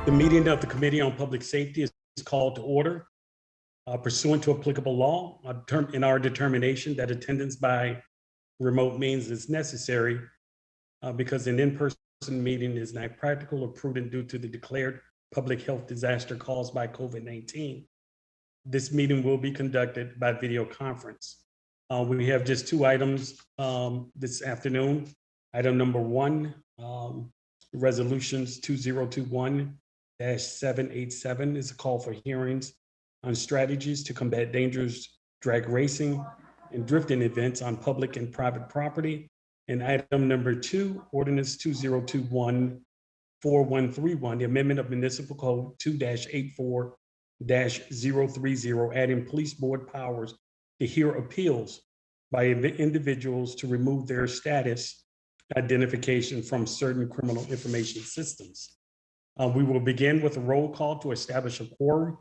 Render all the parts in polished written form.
The meeting of the Committee on Public Safety is called to order pursuant to applicable law in our determination that attendance by remote means is necessary because an in-person meeting is not practical or prudent due to the declared public health disaster caused by COVID-19. This meeting will be conducted by video conference. We have just two items this afternoon. Item number one, resolutions 2021-787 is a call for hearings on strategies to combat dangerous drag racing and drifting events on public and private property. And item number two, ordinance 2021-4131, the amendment of municipal code 2-84-030, adding police board powers to hear appeals by individuals to remove their status identification from certain criminal information systems. We will begin with a roll call to establish a quorum.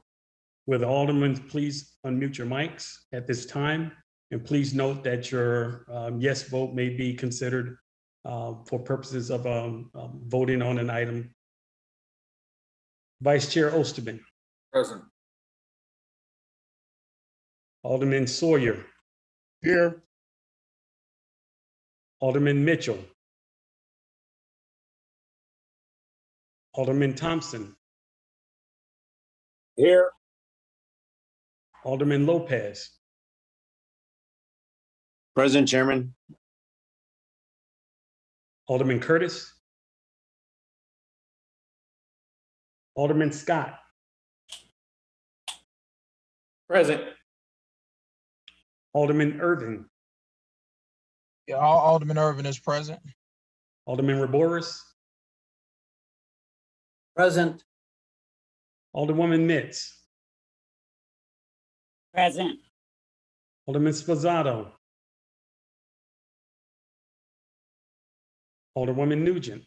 Will the aldermen please unmute your mics at this time? And please note that your yes vote may be considered for purposes of voting on an item. Vice Chair Osterman. Present. Alderman Sawyer. Here. Alderman Mitchell. Alderman Thompson. Here. Alderman Lopez. Present, Chairman. Alderman Curtis. Alderman Scott. Present. Alderman Irvin. Yeah, Alderman Irvin is present. Alderman Raboris. Present. Alderwoman Mitz. Present. Alderman Sposato. Alderwoman Nugent.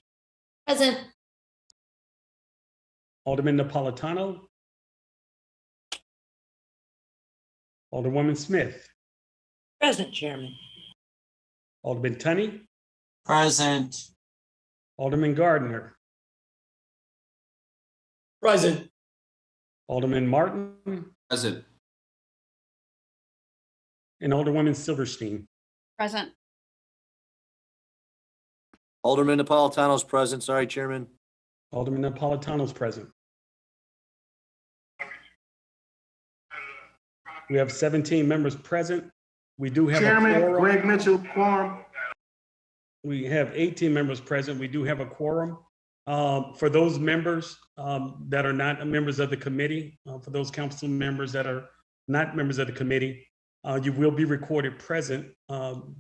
Present. Alderman Napolitano. Alderwoman Smith. Present, Chairman. Alderman Tunney. Present. Alderman Gardner. Present. Alderman Martin. Present. And Alderwoman Silverstein. Present. Alderman Napolitano's present. Sorry, Chairman. Alderman Napolitano's present. We have 17 members present. We do have Chairman, a quorum. Greg Mitchell, quorum. We have 18 members present. We do have a quorum. For those members that are not members of the committee, for those council members that are not members of the committee, you will be recorded present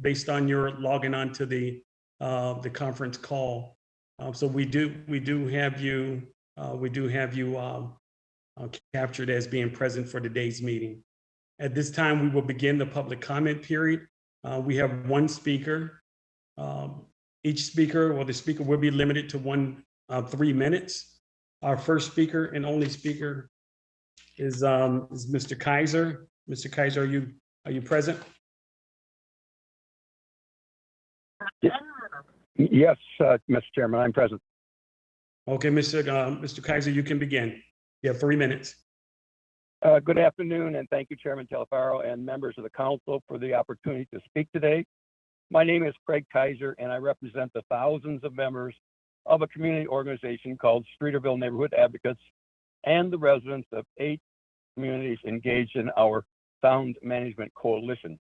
based on your logging on to the conference call. So we do have you captured as being present for today's meeting. At this time, we will begin the public comment period. We have one speaker. Each speaker, the speaker will be limited to 3 minutes. Our first speaker and only speaker is Mr. Kaiser. Mr. Kaiser, are you present? Yes, Mr. Chairman, I'm present. Okay, Mr. Kaiser, you can begin. You have 3 minutes. Good afternoon, and thank you, Chairman Telefaro and members of the council for the opportunity to speak today. My name is Craig Kaiser, and I represent the thousands of members of a community organization called Streeterville Neighborhood Advocates and the residents of 8 communities engaged in our Sound Management Coalition.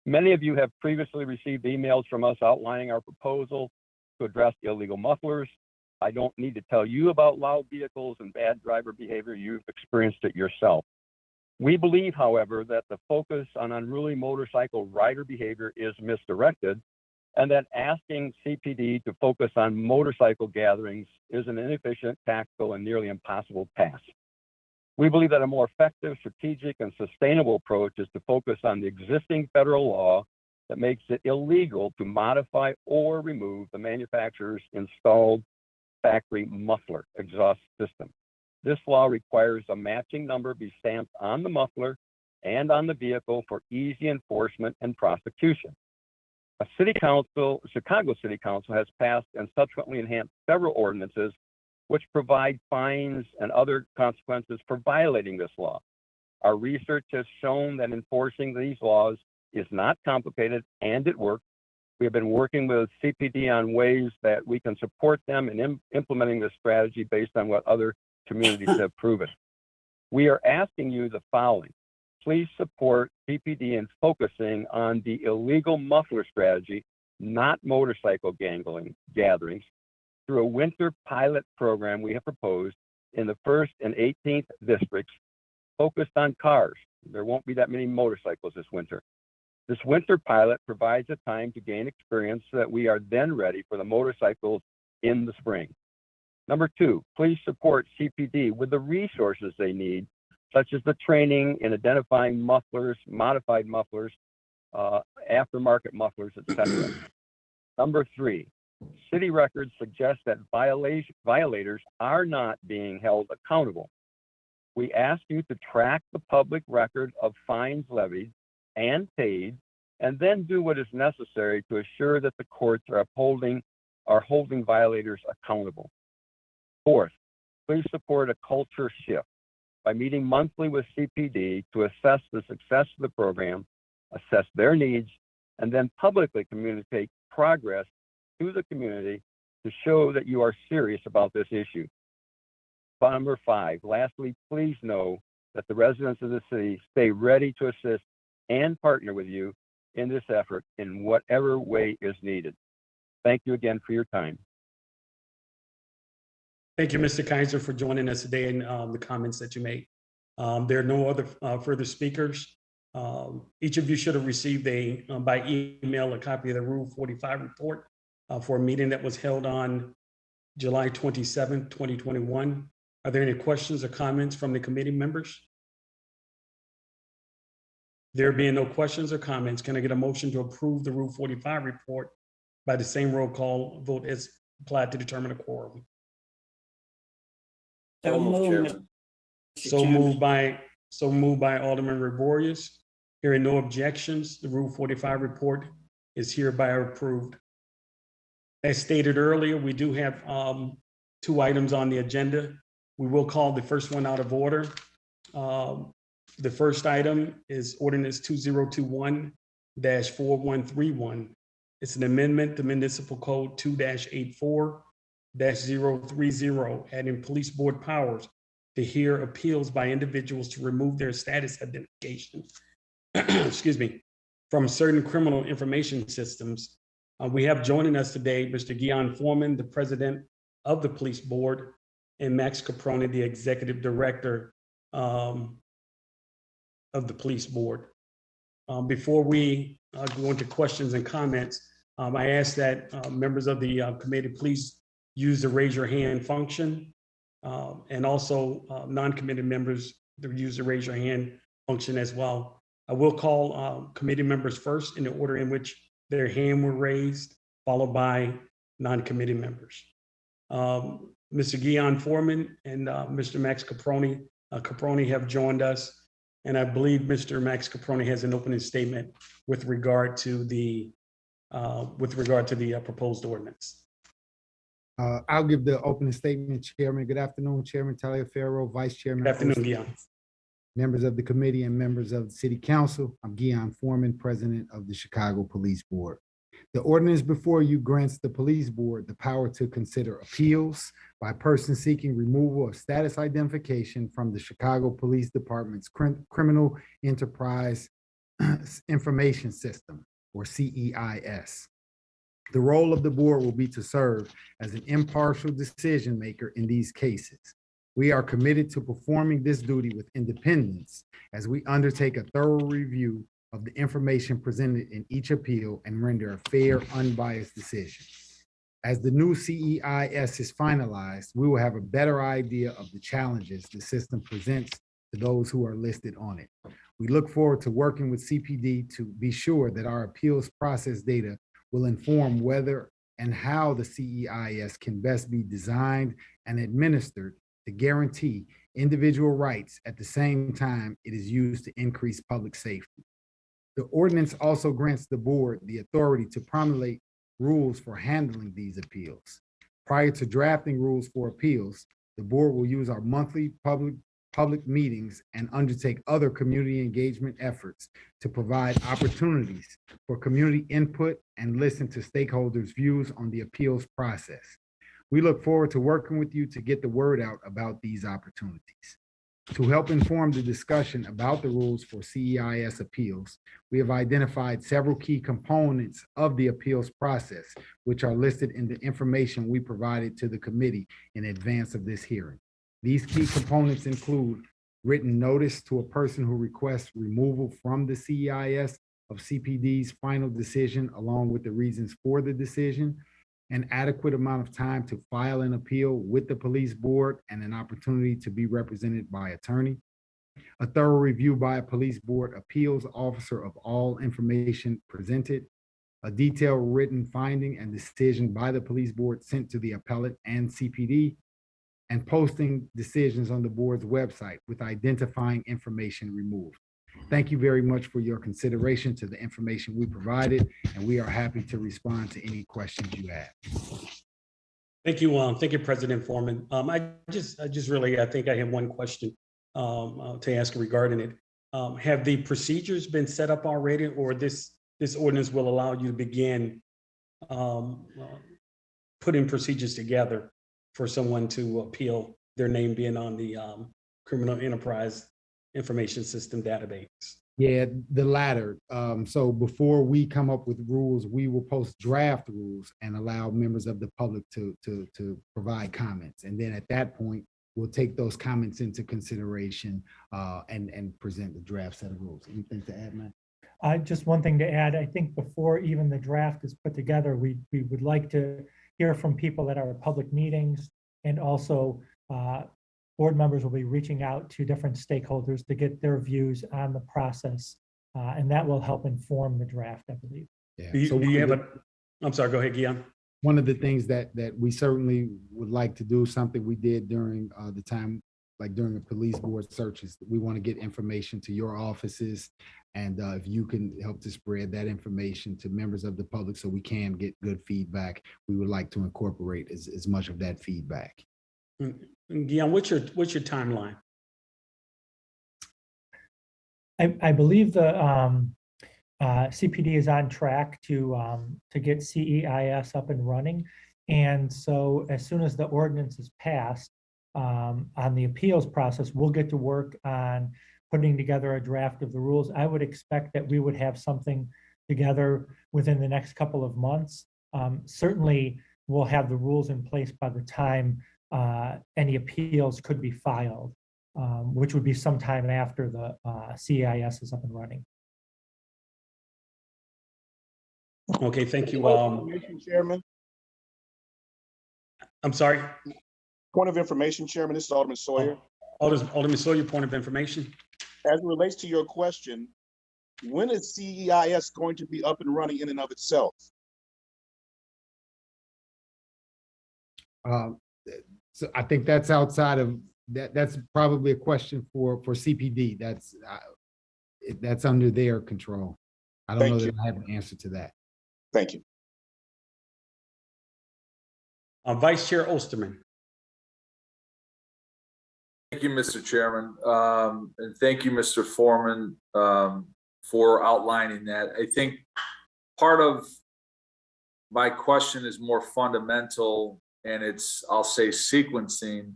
Many of you have previously received emails from us outlining our proposal to address illegal mufflers. I don't need to tell you about loud vehicles and bad driver behavior. You've experienced it yourself. We believe, however, that the focus on unruly motorcycle rider behavior is misdirected, and that asking CPD to focus on motorcycle gatherings is an inefficient, tactical, and nearly impossible task. We believe that a more effective, strategic, and sustainable approach is to focus on the existing federal law that makes it illegal to modify or remove the manufacturer's installed factory muffler exhaust system. This law requires a matching number be stamped on the muffler and on the vehicle for easy enforcement and prosecution. Chicago City Council has passed and subsequently enhanced several ordinances which provide fines and other consequences for violating this law. Our research has shown that enforcing these laws is not complicated and it works. We have been working with CPD on ways that we can support them in implementing this strategy based on what other communities have proven. We are asking you the following. Please support CPD in focusing on the illegal muffler strategy, not motorcycle gatherings, through a winter pilot program we have proposed in the 1st and 18th districts focused on cars. There won't be that many motorcycles this winter. This winter pilot provides a time to gain experience so that we are then ready for the motorcycles in the spring. Number 2, please support CPD with the resources they need, such as the training in identifying mufflers, modified mufflers, aftermarket mufflers, etc. Number 3, city records suggest that violators are not being held accountable. We ask you to track the public record of fines levied and paid, and then do what is necessary to assure that the courts are holding violators accountable. 4th, please support a culture shift by meeting monthly with CPD to assess the success of the program, assess their needs, and then publicly communicate progress to the community to show that you are serious about this issue. Number 5, lastly, please know that the residents of the city stay ready to assist and partner with you in this effort in whatever way is needed. Thank you again for your time. Thank you, Mr. Kaiser, for joining us today and the comments that you made. There are no other further speakers. Each of you should have received by email a copy of the Rule 45 report for a meeting that was held on July 27, 2021. Are there any questions or comments from the committee members? There being no questions or comments, can I get a motion to approve the Rule 45 report by the same roll call vote as applied to determine a quorum? So moved, Chairman. So moved by Alderman Reborius. Hearing no objections, the Rule 45 report is hereby approved. As stated earlier, we do have 2 items on the agenda. We will call the first one out of order. The first item is ordinance 2021-4131. It's an amendment to Municipal Code 2-84-030, adding police board powers to hear appeals by individuals to remove their status identification, excuse me, from certain criminal information systems. We have joining us today, Mr. Guion Foreman, the president of the police board, and Max Caproni, the executive director of the police board. Before we go into questions and comments, I ask that members of the committee please use the raise your hand function, and also non-committee members to use the raise your hand function as well. I will call committee members first in the order in which their hand were raised, followed by non-committee members. Mr. Guion Foreman and Mr. Max Caproni have joined us. And I believe Mr. Max Caproni has an opening statement with regard to the proposed ordinance. I'll give the opening statement, Chairman. Good afternoon, Chairman Taliaferro, Vice Chairman. Good afternoon, Guion. Members of the committee and members of the City Council. I'm Guion Foreman, President of the Chicago Police Board. The ordinance before you grants the Police Board the power to consider appeals by persons seeking removal of status identification from the Chicago Police Department's Criminal Enterprise Information System, or CEIS. The role of the board will be to serve as an impartial decision maker in these cases. We are committed to performing this duty with independence as we undertake a thorough review of the information presented in each appeal and render a fair, unbiased decision. As the new CEIS is finalized, we will have a better idea of the challenges the system presents to those who are listed on it. We look forward to working with CPD to be sure that our appeals process data will inform whether and how the CEIS can best be designed and administered to guarantee individual rights at the same time it is used to increase public safety. The ordinance also grants the board the authority to promulgate rules for handling these appeals. Prior to drafting rules for appeals, the board will use our monthly public meetings and undertake other community engagement efforts to provide opportunities for community input and listen to stakeholders' views on the appeals process. We look forward to working with you to get the word out about these opportunities. To help inform the discussion about the rules for CEIS appeals, we have identified several key components of the appeals process, which are listed in the information we provided to the committee in advance of this hearing. These key components include written notice to a person who requests removal from the CEIS of CPD's final decision, along with the reasons for the decision, an adequate amount of time to file an appeal with the police board, and an opportunity to be represented by attorney, a thorough review by a police board appeals officer of all information presented, a detailed written finding and decision by the police board sent to the appellate and CPD, and posting decisions on the board's website with identifying information removed. Thank you very much for your consideration to the information we provided, and we are happy to respond to any questions you have. Thank you, President Foreman. I think I have one question to ask regarding it. Have the procedures been set up already, or this ordinance will allow you to begin putting procedures together for someone to appeal their name being on the criminal enterprise information system database? Yeah, the latter. So before we come up with rules, we will post draft rules and allow members of the public to provide comments. And then at that point, we'll take those comments into consideration and present the draft set of rules. Anything to add, Matt? Just one thing to add, I think before even the draft is put together, we would like to hear from people at our public meetings, and also board members will be reaching out to different stakeholders to get their views on the process, and that will help inform the draft, I believe. Yeah. Do you have I'm sorry, go ahead, Guion. One of the things that we certainly would like to do, something we did during the time, like during the police board searches, we want to get information to your offices. And if you can help to spread that information to members of the public so we can get good feedback, we would like to incorporate as much of that feedback. Guion, what's your timeline? I believe the CPD is on track to get CEIS up and running. And so as soon as the ordinance is passed on the appeals process, we'll get to work on putting together a draft of the rules. I would expect that we would have something together within the next couple of months. Certainly, we'll have the rules in place by the time any appeals could be filed, which would be sometime after the CEIS is up and running. Okay, thank you. Chairman. I'm sorry. Point of information, Chairman. This is Alderman Sawyer. Alderman Sawyer, point of information. As it relates to your question, when is CEIS going to be up and running in and of itself? So I think that's outside of that. That's probably a question for CPD. That's under their control. I don't know that I have an answer to that. Thank you. Vice Chair Osterman. Thank you, Mr. Chairman. And thank you, Mr. Foreman, for outlining that. I think part of my question is more fundamental, and it's, I'll say, sequencing.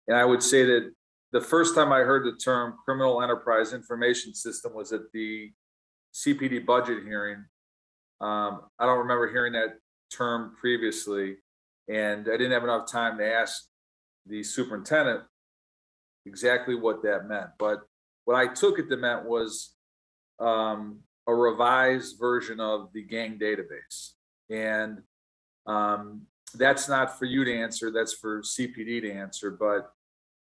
And I would say that the first time I heard the term criminal enterprise information system was at the CPD budget hearing. I don't remember hearing that term previously, and I didn't have enough time to ask the superintendent exactly what that meant. But what I took it to meant was a revised version of the gang database. And that's not for you to answer, that's for CPD to answer. But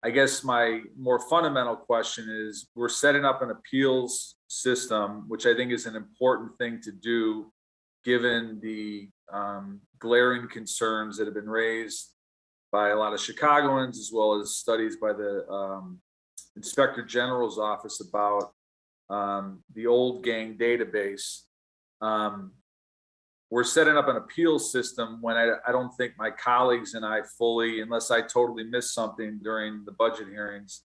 I guess my more fundamental question is, we're setting up an appeals system, which I think is an important thing to do, given the glaring concerns that have been raised by a lot of Chicagoans, as well as studies by the Inspector General's office about the old gang database. we're setting up an appeal system when I don't think my colleagues and I fully, unless I totally missed something during the budget hearings,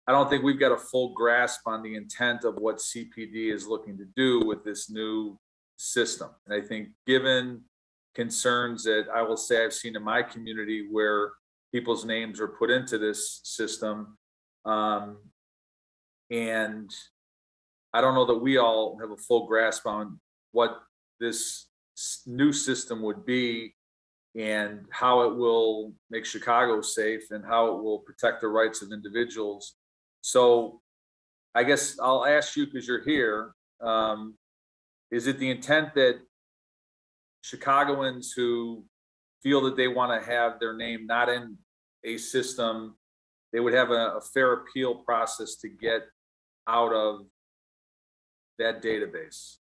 I don't think we've got a full grasp on the intent of what CPD is looking to do with this new system. And I think given concerns that I will say I've seen in my community where people's names are put into this system, and I don't know that we all have a full grasp on what this new system would be and how it will make Chicago safe and how it will protect the rights of individuals. So I guess I'll ask you, because you're here, is it the intent that Chicagoans who feel that they want to have their name not in a system, they would have a fair appeal process to get out of that database?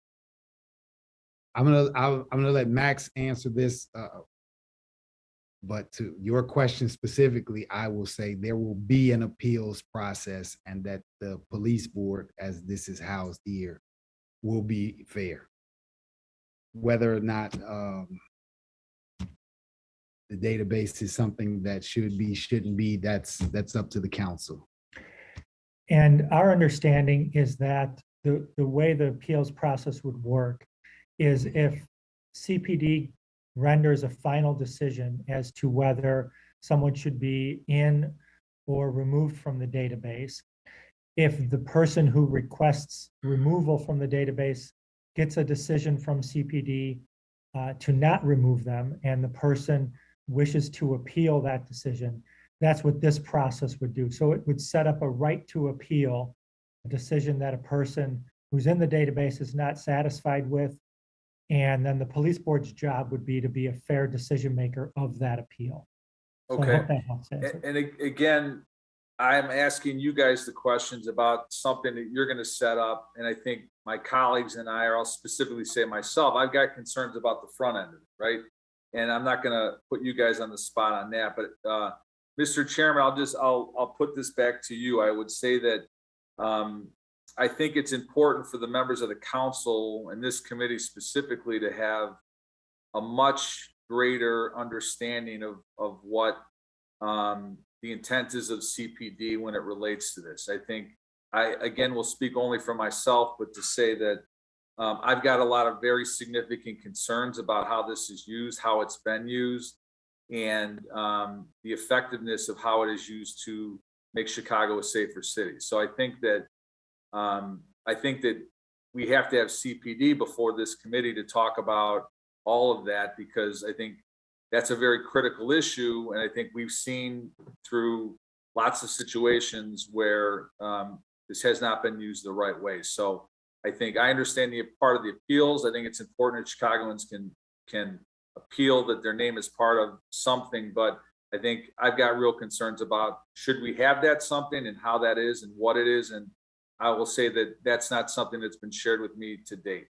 I'm gonna let Max answer this. But to your question specifically, I will say there will be an appeals process, and that the police board, as this is housed here, will be fair. Whether or not the database is something that should be, shouldn't be, that's up to the council. And our understanding is that the way the appeals process would work is if CPD renders a final decision as to whether someone should be in or removed from the database, if the person who requests removal from the database gets a decision from CPD to not remove them, and the person wishes to appeal that decision, that's what this process would do. So it would set up a right to appeal a decision that a person who's in the database is not satisfied with, and then the police board's job would be to be a fair decision maker of that appeal. So I Okay. hope that helps answer. And again, I'm asking you guys the questions about something that you're going to set up. And I think my colleagues and I, or I'll specifically say myself, I've got concerns about the front end of it, right? And I'm not going to put you guys on the spot on that. But Mr. Chairman, I'll put this back to you. I would say that I think it's important for the members of the council and this committee specifically to have a much greater understanding of what the intent is of CPD when it relates to this. I think I, again, will speak only for myself, but to say that I've got a lot of very significant concerns about how this is used, how it's been used, and the effectiveness of how it is used to make Chicago a safer city. So I think that we have to have CPD before this committee to talk about all of that, because I think that's a very critical issue. And I think we've seen through lots of situations where this has not been used the right way. So I think I understand the part of the appeals. I think it's important that Chicagoans can appeal that their name is part of something, but I think I've got real concerns about should we have that something and how that is and what it is. And I will say that that's not something that's been shared with me to date.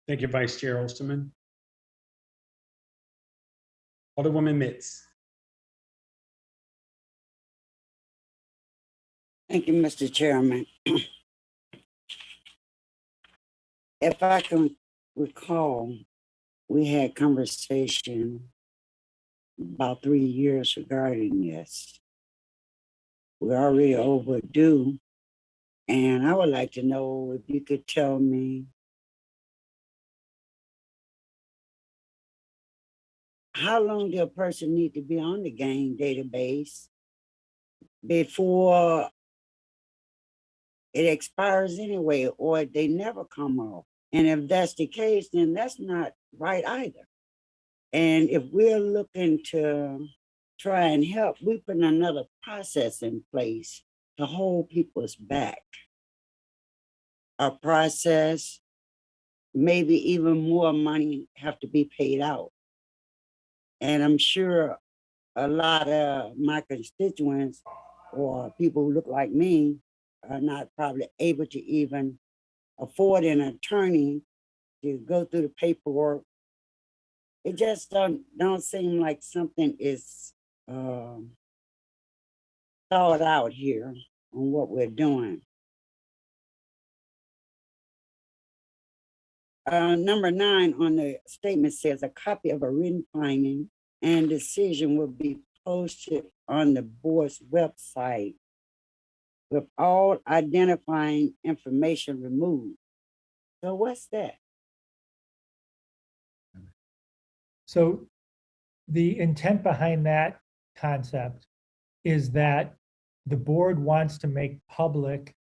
Thank you, Vice Chair Osterman. Alderwoman Mitz. Thank you, Mr. Chairman. If I can recall, we had conversation about 3 years regarding this. We're already overdue, and I would like to know if you could tell me how long does a person need to be on the gang database before it expires anyway, or they never come off? And if that's the case, then that's not right either. And if we're looking to try and help, we put another process in place to hold people's back. A process, maybe even more money have to be paid out. And I'm sure a lot of my constituents or people who look like me are not probably able to even afford an attorney to go through the paperwork. It just don't seem like something is thought out here on what we're doing. Number 9 on the statement says a copy of a written finding and decision will be posted on the board's website with all identifying information removed. So what's that? So the intent behind that concept is that the board wants to make public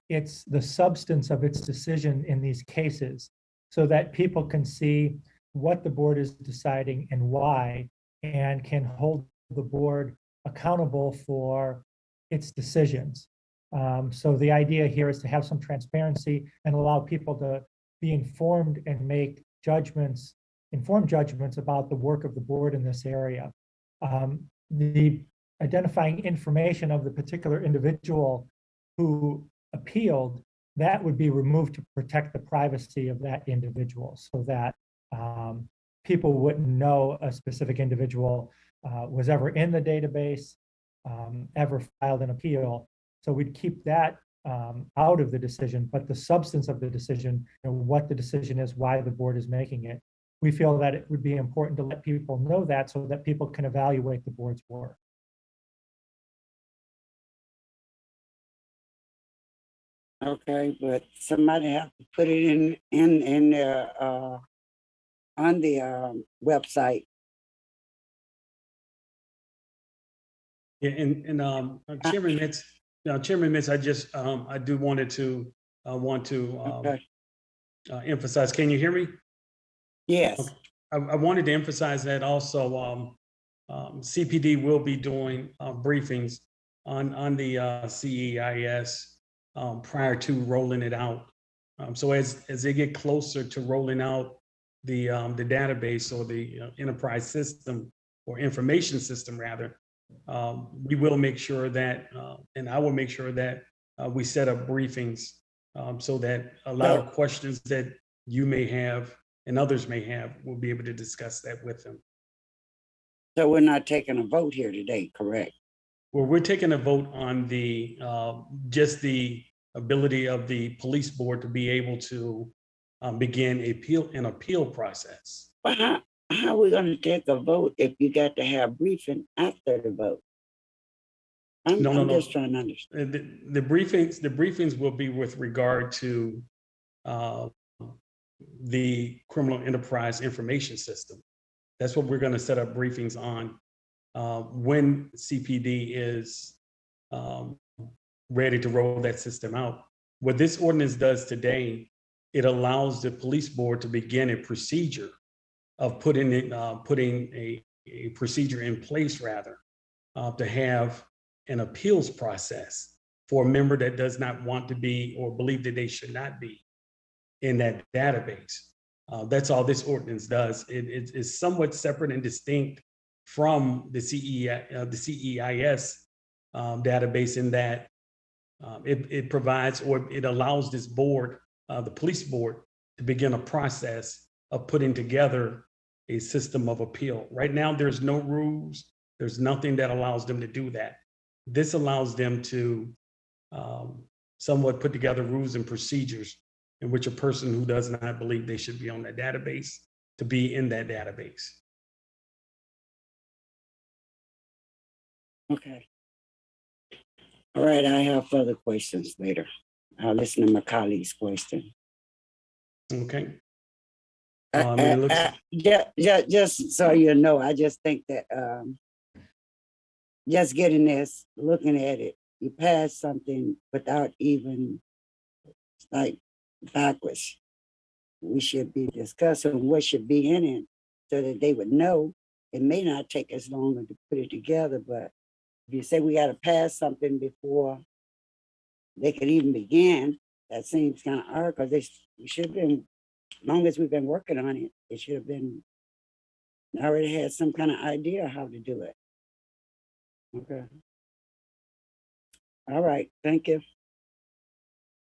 the substance of its decision in these cases so that people can see what the board is deciding and why, and can hold the board accountable for its decisions. So the idea here is to have some transparency and allow people to be informed and make informed judgments about the work of the board in this area. The identifying information of the particular individual who appealed, that would be removed to protect the privacy of that individual so that people wouldn't know a specific individual was ever in the database, ever filed an appeal. So we'd keep that out of the decision, but the substance of the decision, what the decision is, why the board is making it, we feel that it would be important to let people know that so that people can evaluate the board's work. Okay, but somebody have to put it in on the website. Yeah, and Chairman Mitz, Chairman Mitz, I do want to Okay. emphasize. Can you hear me? Yes. Okay. I wanted to emphasize that also. CPD will be doing briefings on the CEIS prior to rolling it out. So as they get closer to rolling out the database or the enterprise system or information system rather, we will make sure that, and I will make sure that we set up briefings so that a lot of questions that you may have and others may have, we'll be able to discuss that with them. So we're not taking a vote here today, correct? Well, we're taking a vote on the just the ability of the police board to be able to begin an appeal process. But how are we going to take a vote if you got to have briefing after the vote? I'm just trying to understand. The briefings will be with regard to the criminal enterprise information system. That's what we're going to set up briefings on when CPD is ready to roll that system out. What this ordinance does today, it allows the police board to begin a procedure of putting a procedure in place rather to have an appeals process for a member that does not want to be or believe that they should not be in that database. That's all this ordinance does. It is somewhat separate and distinct from the CEIS database in that it provides or it allows this board, the police board, to begin a process of putting together a system of appeal. Right now, there's no rules. There's nothing that allows them to do that. This allows them to somewhat put together rules and procedures in which a person who does not believe they should be on that database to be in that database. Okay. All right, I have further questions later. I'll listen to my colleague's question. Okay. Just so you know, I just think that just getting this, looking at it, you pass something without even like backwards. We should be discussing what should be in it so that they would know. It may not take as long to put it together, but if you say we got to pass something before they could even begin, that seems kind of hard because we should have been, as long as we've been working on it, it should have been, already had some kind of idea how to do it. Okay. All right, thank you.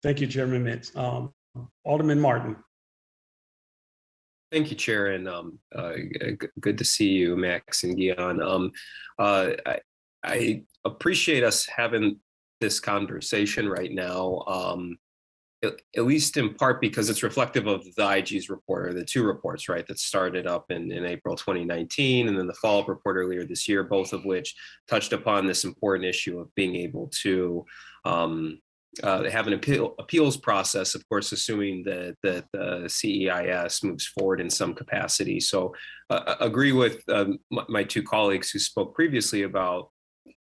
Thank you, Chairman Mitz. Alderman Martin. Thank you, Chair, and good to see you, Max and Gian. I appreciate us having this conversation right now. at least in part because it's reflective of the IG's report, or the two reports, right, that started up in April 2019, and then the follow-up report earlier this year, both of which touched upon this important issue of being able to have an appeals process, of course, assuming that the CEIS moves forward in some capacity. So agree with my two colleagues who spoke previously about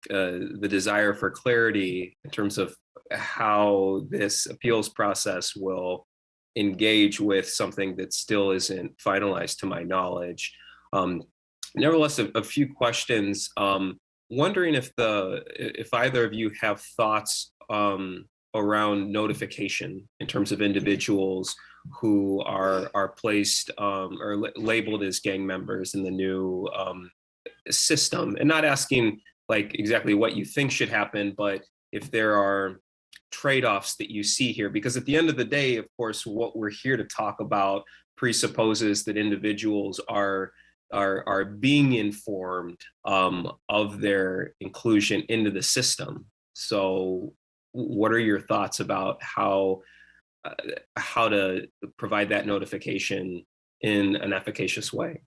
the desire for clarity in terms of how this appeals process will engage with something that still isn't finalized to my knowledge. Nevertheless, a few questions. Wondering if either of you have thoughts around notification in terms of individuals who are placed or labeled as gang members in the new system, and not asking like exactly what you think should happen, but if there are trade-offs that you see here, because at the end of the day, of course, what we're here to talk about presupposes that individuals are being informed of their inclusion into the system. So what are your thoughts about how to provide that notification in an efficacious way?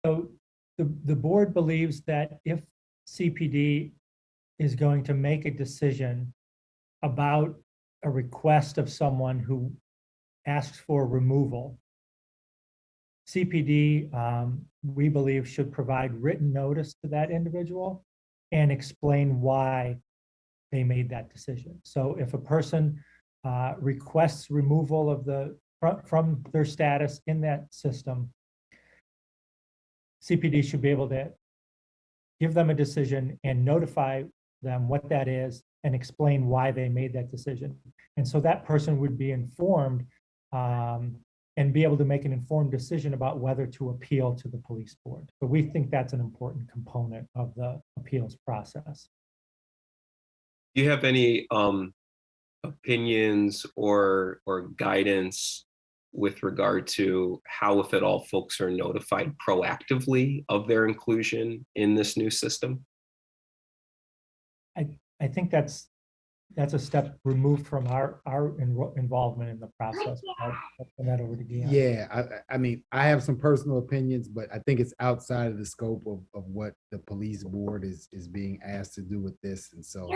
So the board believes that if CPD is going to make a decision about a request of someone who asks for removal, CPD, we believe, should provide written notice to that individual and explain why they made that decision. So if a person requests removal of from their status in that system, CPD should be able to give them a decision and notify them what that is and explain why they made that decision. And so that person would be informed and be able to make an informed decision about whether to appeal to the police board. So we think that's an important component of the appeals process. Do you have any opinions or guidance with regard to how, if at all, folks are notified proactively of their inclusion in this new system? I think that's a step removed from our involvement in the process. I'll turn that over to Guion. Yeah, I mean, I have some personal opinions, but I think it's outside of the scope of what the police board is being asked to do with this. And so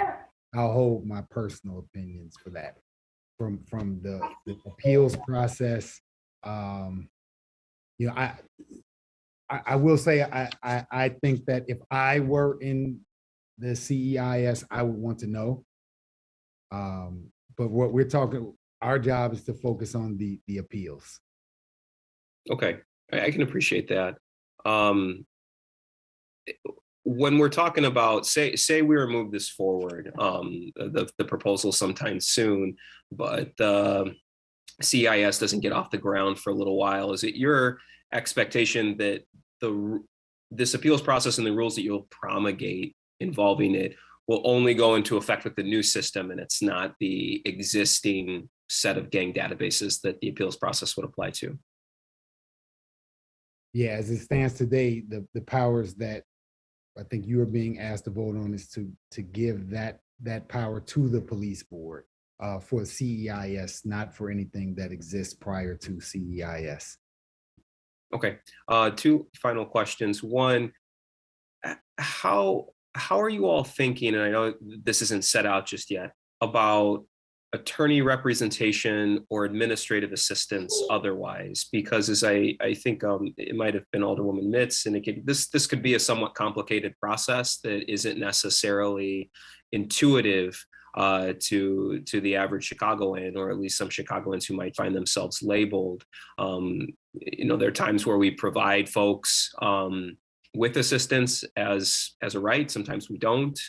I'll hold my personal opinions for that. From the appeals process, you know, I will say I think that if I were in the CEIS, I would want to know. But what we're talking, our job is to focus on the appeals. Okay, I can appreciate that. When we're talking about, say we move this forward, the proposal sometime soon, but CEIS doesn't get off the ground for a little while, is it your expectation that this appeals process and the rules that you'll promulgate involving it will only go into effect with the new system, and it's not the existing set of gang databases that the appeals process would apply to? Yeah, as it stands today, the powers that I think you are being asked to vote on is to give that power to the police board for CEIS, not for anything that exists prior to CEIS. Okay, two final questions. One, how are you all thinking, and I know this isn't set out just yet, about attorney representation or administrative assistance otherwise? Because as I think it might have been Alderwoman Mitz indicated, this could be a somewhat complicated process that isn't necessarily intuitive to the average Chicagoan, or at least some Chicagoans who might find themselves labeled. You know, there are times where we provide folks with assistance as a right. Sometimes we don't.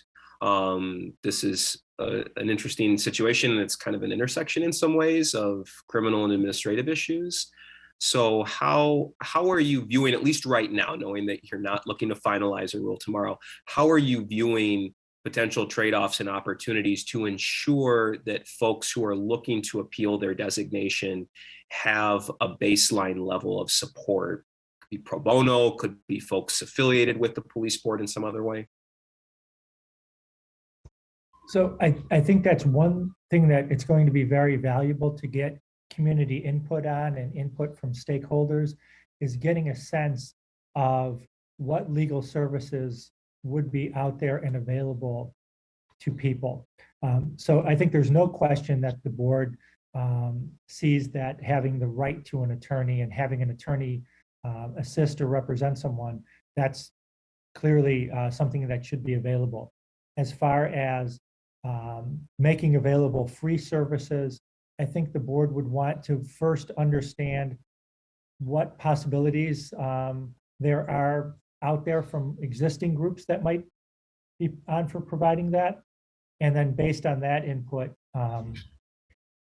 This is an interesting situation. It's kind of an intersection in some ways of criminal and administrative issues. So how are you viewing, at least right now, knowing that you're not looking to finalize a rule tomorrow, how are you viewing potential trade-offs and opportunities to ensure that folks who are looking to appeal their designation have a baseline level of support? Could be pro bono, could be folks affiliated with the police board in some other way. So I think that's one thing that it's going to be very valuable to get community input on and input from stakeholders is getting a sense of what legal services would be out there and available to people. So I think there's no question that the board sees that having the right to an attorney and having an attorney assist or represent someone, that's clearly something that should be available. As far as making available free services, I think the board would want to first understand what possibilities there are out there from existing groups that might be on for providing that. And then based on that input,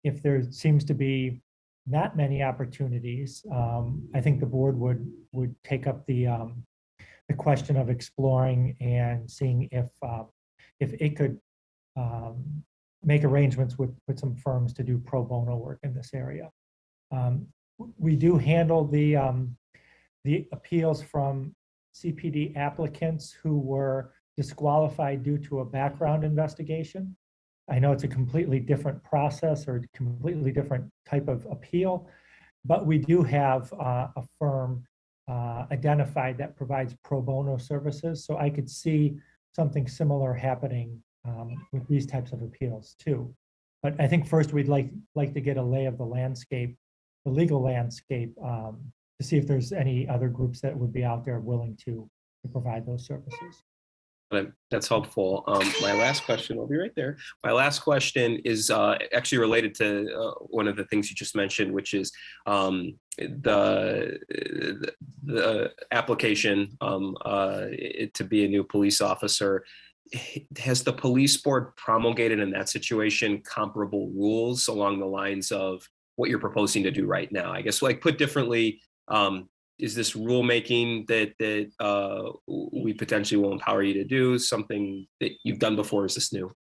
if there seems to be not many opportunities, I think the board would take up the question of exploring and seeing if it could make arrangements with some firms to do pro bono work in this area. We do handle the appeals from CPD applicants who were disqualified due to a background investigation. I know it's a completely different process or completely different type of appeal, but we do have a firm identified that provides pro bono services. So I could see something similar happening with these types of appeals too. But I think first we'd like to get a lay of the landscape, the legal landscape, to see if there's any other groups that would be out there willing to provide those services. That's helpful. My last question, I'll be right there. My last question is actually related to one of the things you just mentioned, which is the application to be a new police officer. Has the police board promulgated in that situation comparable rules along the lines of what you're proposing to do right now? I guess, like, put differently, is this rulemaking that we potentially will empower you to do something that you've done before? Is this new?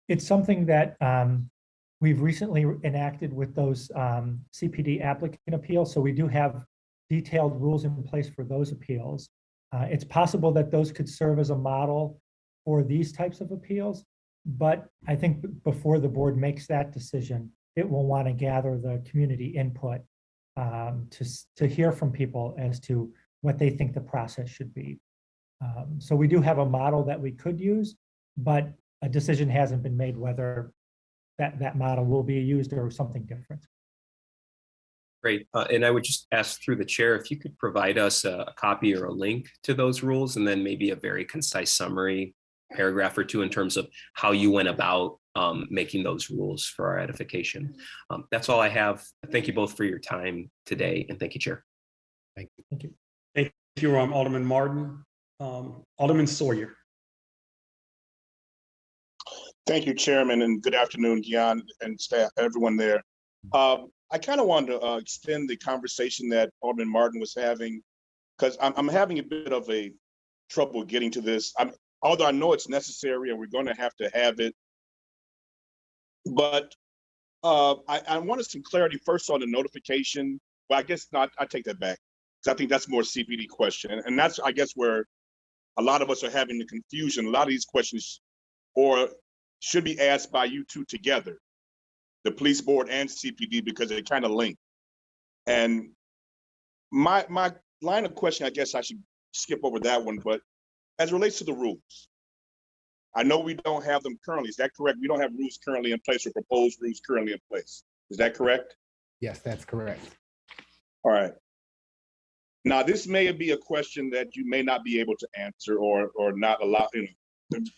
It's something that we've recently enacted with those CPD applicant appeals. So we do have detailed rules in place for those appeals. It's possible that those could serve as a model for these types of appeals, but I think before the board makes that decision, it will want to gather the community input to hear from people as to what they think the process should be. So we do have a model that we could use, but a decision hasn't been made whether that model will be used or something different. Great. And I would just ask through the chair, if you could provide us a copy or a link to those rules, and then maybe a very concise summary, paragraph or two, in terms of how you went about making those rules for our edification. That's all I have. Thank you both for your time today, and thank you, Chair. Thank you. Thank you. Thank you, Alderman Martin. Alderman Sawyer. Thank you, Chairman, and good afternoon, Gian and staff, everyone there. I kind of wanted to extend the conversation that Alderman Martin was having, because I'm having a bit of a trouble getting to this. Although I know it's necessary and we're going to have it, but I wanted some clarity first on the notification. Well, I guess not. I take that back, because I think that's more CPD question, and that's, I guess, where a lot of us are having the confusion. A lot of these questions should be asked by you two together, the police board and CPD, because they kind of link. And my line of question, I guess I should skip over that one, but as it relates to the rules, I know we don't have them currently. Is that correct? We don't have rules currently in place or proposed rules currently in place. Is that correct? Yes, that's correct. All right. Now, this may be a question that you may not be able to answer or not allow,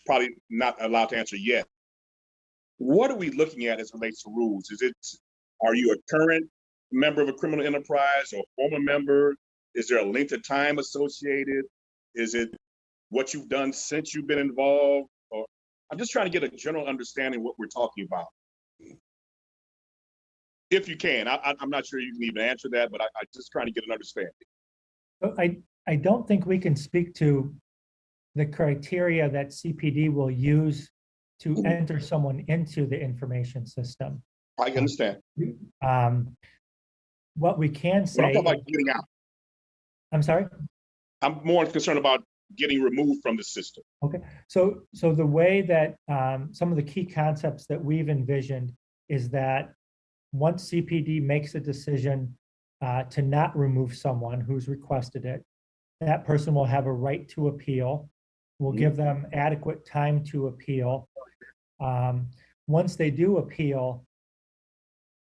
probably not allowed to answer yet. What are we looking at as it relates to rules? Are you a current member of a criminal enterprise or former member? Is there a length of time associated? Is it what you've done since you've been involved? Or I'm just trying to get a general understanding of what we're talking about. If you can, I'm not sure you can even answer that, but I just trying to get an understanding. I don't think we can speak to the criteria that CPD will use to enter someone into the information system. I understand. What we can say. But I'm talking about getting out. I'm sorry? I'm more concerned about getting removed from the system? Okay, so the way that some of the key concepts that we've envisioned is that once CPD makes a decision to not remove someone who's requested it, that person will have a right to appeal. We'll give them adequate time to appeal. Once they do appeal,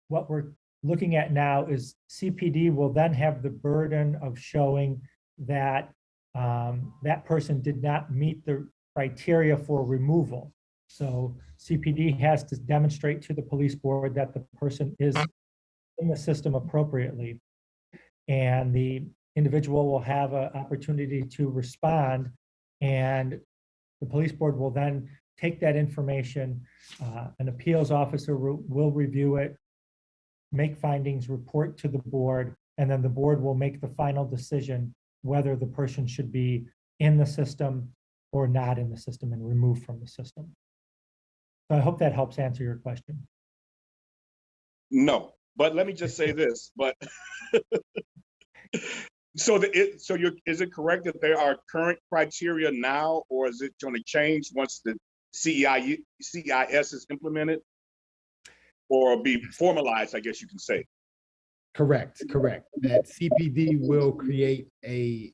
what we're looking at now is CPD will then have the burden of showing that that person did not meet the criteria for removal. So CPD has to demonstrate to the police board that the person is in the system appropriately. And the individual will have an opportunity to respond, and the police board will then take that information. An appeals officer will review it, make findings, report to the board, and then the board will make the final decision whether the person should be in the system or not in the system and removed from the system. So I hope that helps answer your question. No, but let me just say this, but so is it correct that there are current criteria now, or is it going to change once the CEIS is implemented, or be formalized, I guess you can say? Correct. That CPD will create a,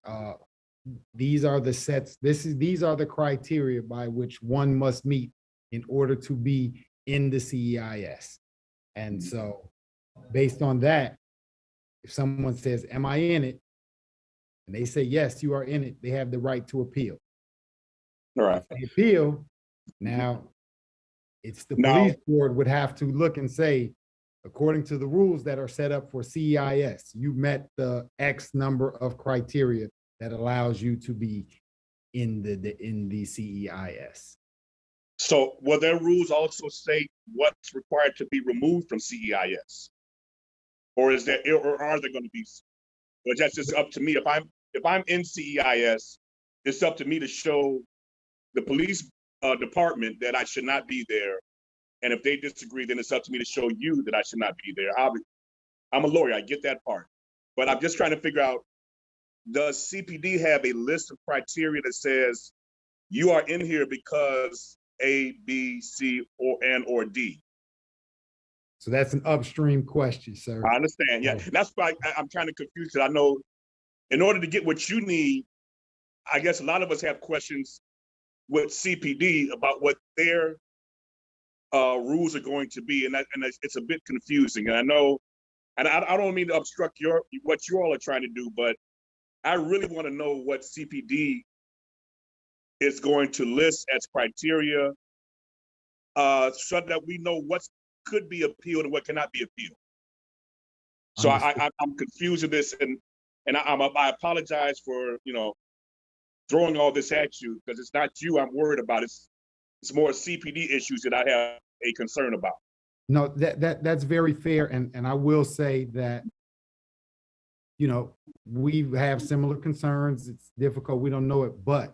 these are the sets, these are the criteria by which one must meet in order to be in the CEIS. And so based on that, if someone says, am I in it? And they say, yes, you are in it, they have the right to appeal. All right. If they appeal, now it's the police board would have to look and say, according to the rules that are set up for CEIS, you met the X number of criteria that allows you to be in the CEIS. So will their rules also say what's required to be removed from CEIS? Or are there going to be, or that's just up to me? If I'm in CEIS, it's up to me to show the police department that I should not be there. And if they disagree, then it's up to me to show you that I should not be there. I'm a lawyer, I get that part. But I'm just trying to figure out, does CPD have a list of criteria that says you are in here because A, B, C, or D? So that's an upstream question, sir. I understand, yeah. That's why I'm kind of confused, because I know in order to get what you need, I guess a lot of us have questions with CPD about what their rules are going to be, and it's a bit confusing. And I know, and I don't mean to obstruct what you all are trying to do, but I really want to know what CPD is going to list as criteria, so that we know what could be appealed and what cannot be appealed. So I'm confused with this, and I apologize for throwing all this at you, because it's not you I'm worried about. It's more CPD issues that I have a concern about. No, that's very fair. And I will say that, we have similar concerns. It's difficult. We don't know it, but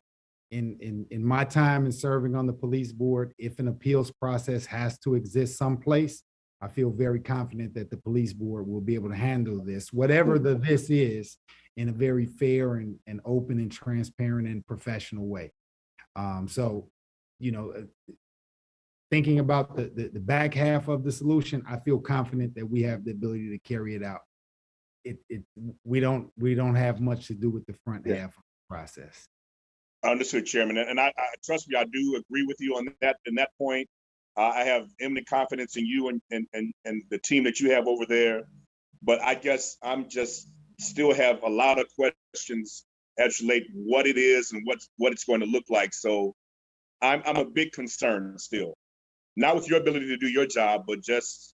in my time in serving on the police board, if an appeals process has to exist someplace, I feel very confident that the police board will be able to handle this, whatever this is, in a very fair and open and transparent and professional way. So, thinking about the back half of the solution, I feel confident that we have the ability to carry it out. We don't have much to do with the front half of the process. Understood, Chairman. And I trust me, I do agree with you on that. In that point, I have eminent confidence in you and the team that you have over there. But I guess I'm just still have a lot of questions as relate what it is and what it's going to look like. So I'm a big concern still, not with your ability to do your job, but just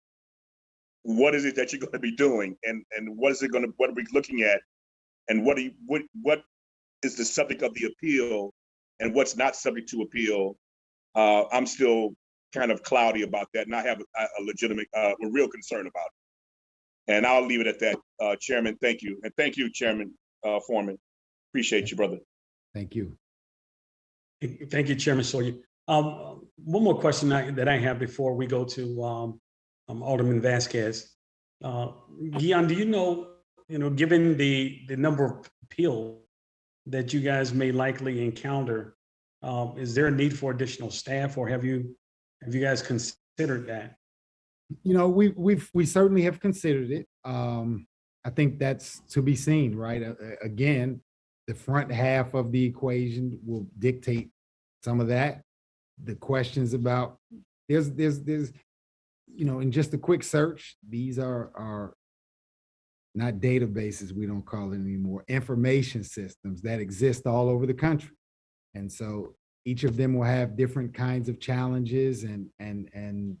what is it that you're going to be doing, and what are we looking at, and what is the subject of the appeal and what's not subject to appeal. I'm still kind of cloudy about that, and I have a legitimate, a real concern about it. And I'll leave it at that, Chairman. Thank you. And thank you, Chairman Foreman. Appreciate you, brother. Thank you. Thank you, Chairman Sawyer. One more question that I have before we go to Alderman Vasquez. Gian, do you know, given the number of appeals that you guys may likely encounter, is there a need for additional staff, or have you guys considered that? You know, we certainly have considered it. I think that's to be seen, right? Again, the front half of the equation will dictate some of that. The questions about there's you know, in just a quick search, these are not databases, we don't call it anymore, information systems that exist all over the country. And so each of them will have different kinds of challenges, and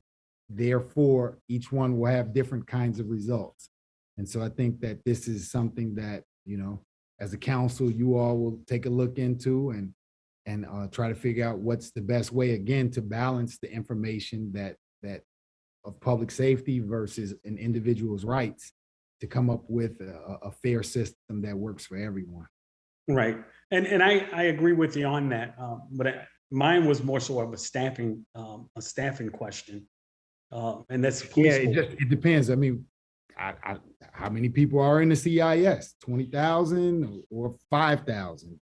therefore each one will have different kinds of results. And so I think that this is something that, you know, as a council, you all will take a look into and try to figure out what's the best way, again, to balance the information that of public safety versus an individual's rights, to come up with a fair system that works for everyone. Right. And I agree with you on that. But mine was more so of a staffing question. And that's Yeah, it depends. I mean, how many people are in the CIS? 20,000 or 5,000?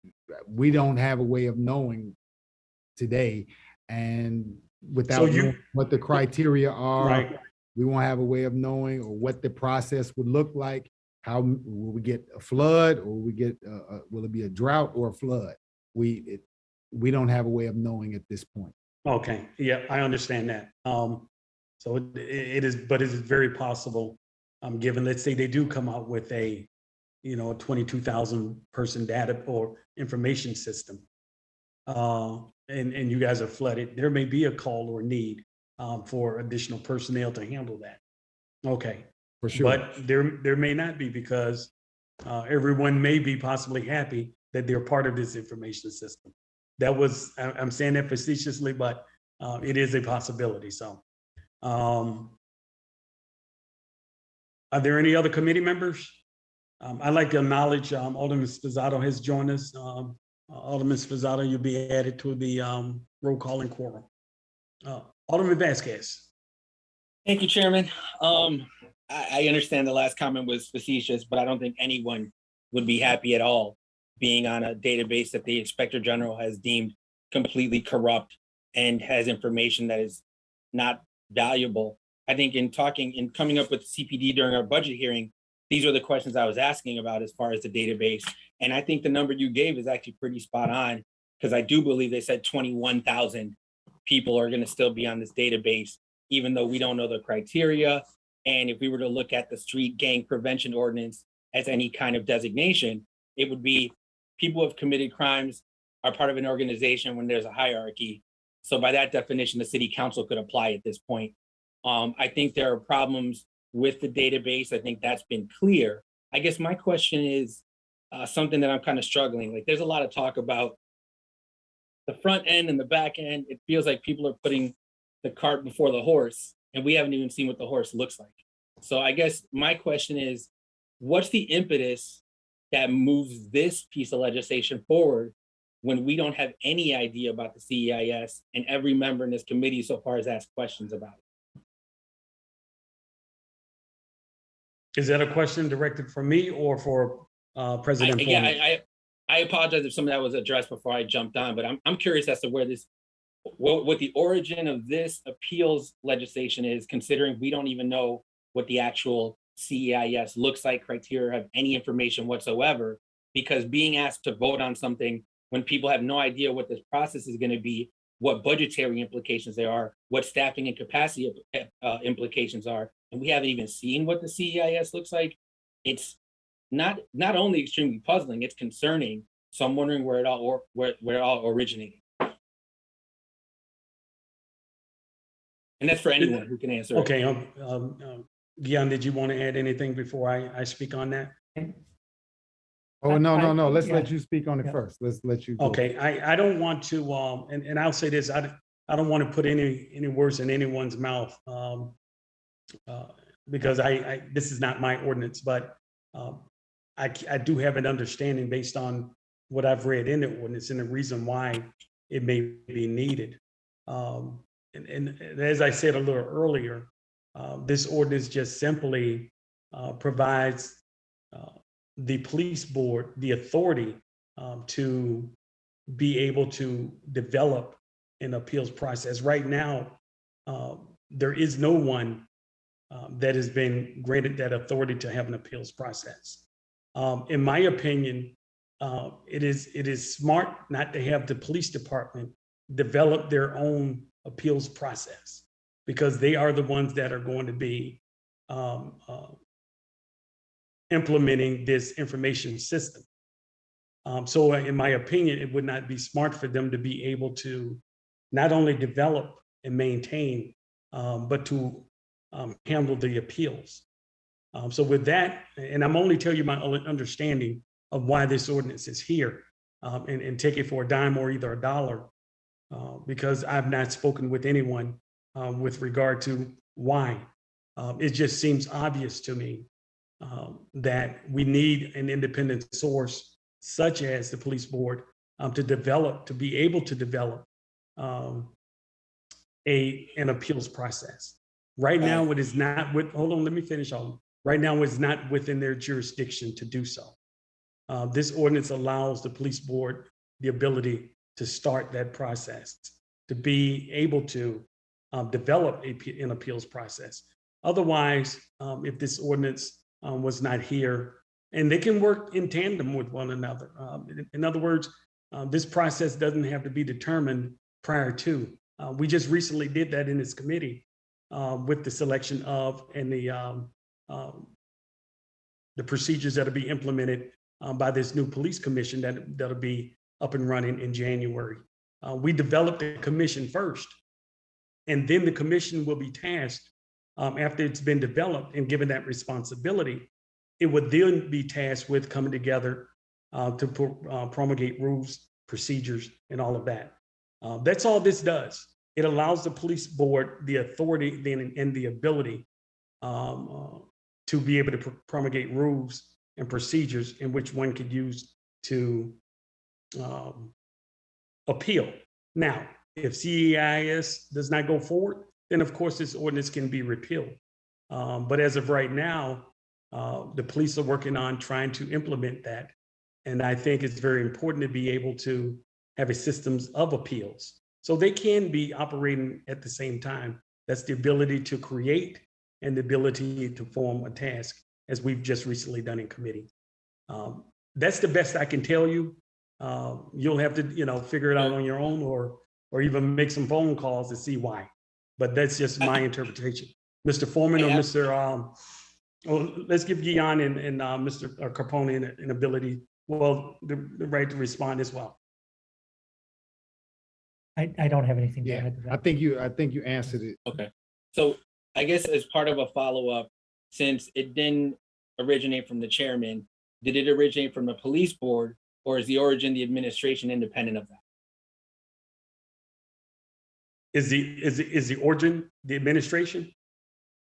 We don't have a way of knowing today, and without knowing what the criteria are, right. We won't have a way of knowing, or what the process would look like. How will we get a flood, or will it be a drought or a flood? We don't have a way of knowing at this point. Okay. Yeah, I understand that. So it is, but it is very possible. Given, let's say they do come out with a 22,000 person data or information system, and you guys are flooded, there may be a call or need for additional personnel to handle that. Okay. For sure. But there may not be, because everyone may be possibly happy that they're part of this information system. I'm saying that facetiously, but it is a possibility. So, are there any other committee members? I'd like to acknowledge Alderman Spizzato has joined us. Alderman Spizzato, you'll be added to the roll call and quorum. Alderman Vasquez. Thank you, Chairman. I understand the last comment was facetious, but I don't think anyone would be happy at all being on a database that the Inspector General has deemed completely corrupt and has information that is not valuable. I think in coming up with CPD during our budget hearing, these are the questions I was asking about as far as the database. And I think the number you gave is actually pretty spot on, because I do believe they said 21,000 people are going to still be on this database, even though we don't know the criteria. And if we were to look at the street gang prevention ordinance as any kind of designation, it would be people who have committed crimes are part of an organization when there's a hierarchy. So by that definition, the city council could apply at this point. I think there are problems with the database. I think that's been clear. I guess my question is something that I'm kind of struggling. Like, there's a lot of talk about the front end and the back end. It feels like people are putting the cart before the horse, and we haven't even seen what the horse looks like. So I guess my question is, what's the impetus that moves this piece of legislation forward when we don't have any idea about the CEIS and every member in this committee so far has asked questions about it? Is that a question directed for me or for President Foreman? I apologize if some of that was addressed before I jumped on, but I'm curious as to where what the origin of this appeals legislation is, considering we don't even know what the actual CEIS looks like, criteria, have any information whatsoever, because being asked to vote on something when people have no idea what this process is going to be, what budgetary implications there are, what staffing and capacity implications are, and we haven't even seen what the CEIS looks like, it's not only extremely puzzling, it's concerning. So I'm wondering where it all originated. And that's for anyone who can answer. Okay, Gian, did you want to add anything before I speak on that? Oh, no. Let's let you speak on it first. Let's let you go. Okay, I don't want to, and I'll say this, I don't want to put any words in anyone's mouth, because this is not my ordinance, but I do have an understanding based on what I've read in the ordinance and the reason why it may be needed. And as I said a little earlier, this ordinance just simply provides the police board the authority to be able to develop an appeals process. Right now, there is no one that has been granted that authority to have an appeals process. In my opinion, it is smart not to have the police department develop their own appeals process, because they are the ones that are going to be implementing this information system. So in my opinion, it would not be smart for them to be able to not only develop and maintain, but to handle the appeals. So with that, and I'm only telling you my understanding of why this ordinance is here, and take it for a dime or either a dollar, because I've not spoken with anyone with regard to why. It just seems obvious to me that we need an independent source such as the police board to be able to develop an appeals process. Right now, it is not hold on, let me finish on. Right now, it's not within their jurisdiction to do so. This ordinance allows the police board the ability to start that process, to be able to develop an appeals process. Otherwise, if this ordinance was not here, and they can work in tandem with one another. In other words, this process doesn't have to be determined prior to. We just recently did that in this committee with the selection of and the procedures that will be implemented by this new police commission that'll be up and running in January. We developed the commission first, and then the commission will be tasked after it's been developed and given that responsibility. It would then be tasked with coming together to promulgate rules, procedures, and all of that. That's all this does. It allows the police board the authority then and the ability to be able to promulgate rules and procedures in which one could use to appeal. Now, if CEIS does not go forward, then of course this ordinance can be repealed. But as of right now, the police are working on trying to implement that. And I think it's very important to be able to have a systems of appeals. So they can be operating at the same time. That's the ability to create and the ability to form a task, as we've just recently done in committee. That's the best I can tell you. You'll have to, figure it out on your own, or even make some phone calls to see why. But that's just my interpretation. Mr. Foreman or Mr. Let's give Gian and Mr. Carpone an ability, the right to respond as well. I don't have anything to Yeah, add to that. I think you answered it. Okay. So I guess as part of a follow-up, since it didn't originate from the chairman, did it originate from the police board, or is the origin the administration independent of that? Is the origin the administration?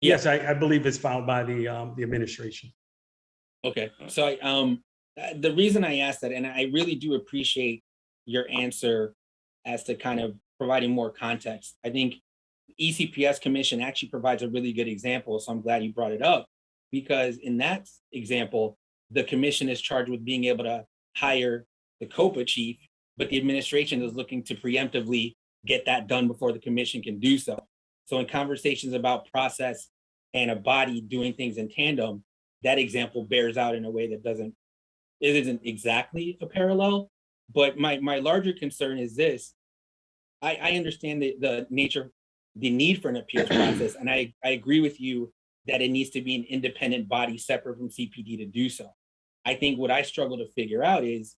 Yeah. Yes, I believe it's filed by the administration. Okay, so the reason I asked that, and I really do appreciate your answer as to kind of providing more context. I think ECPS Commission actually provides a really good example, so I'm glad you brought it up, because in that example, the commission is charged with being able to hire the COPA chief, but the administration is looking to preemptively get that done before the commission can do so. So in conversations about process and a body doing things in tandem, that example bears out in a way that it isn't exactly a parallel. But my larger concern is this. I understand the need for an appeals process, and I agree with you that it needs to be an independent body separate from CPD to do so. I think what I struggle to figure out is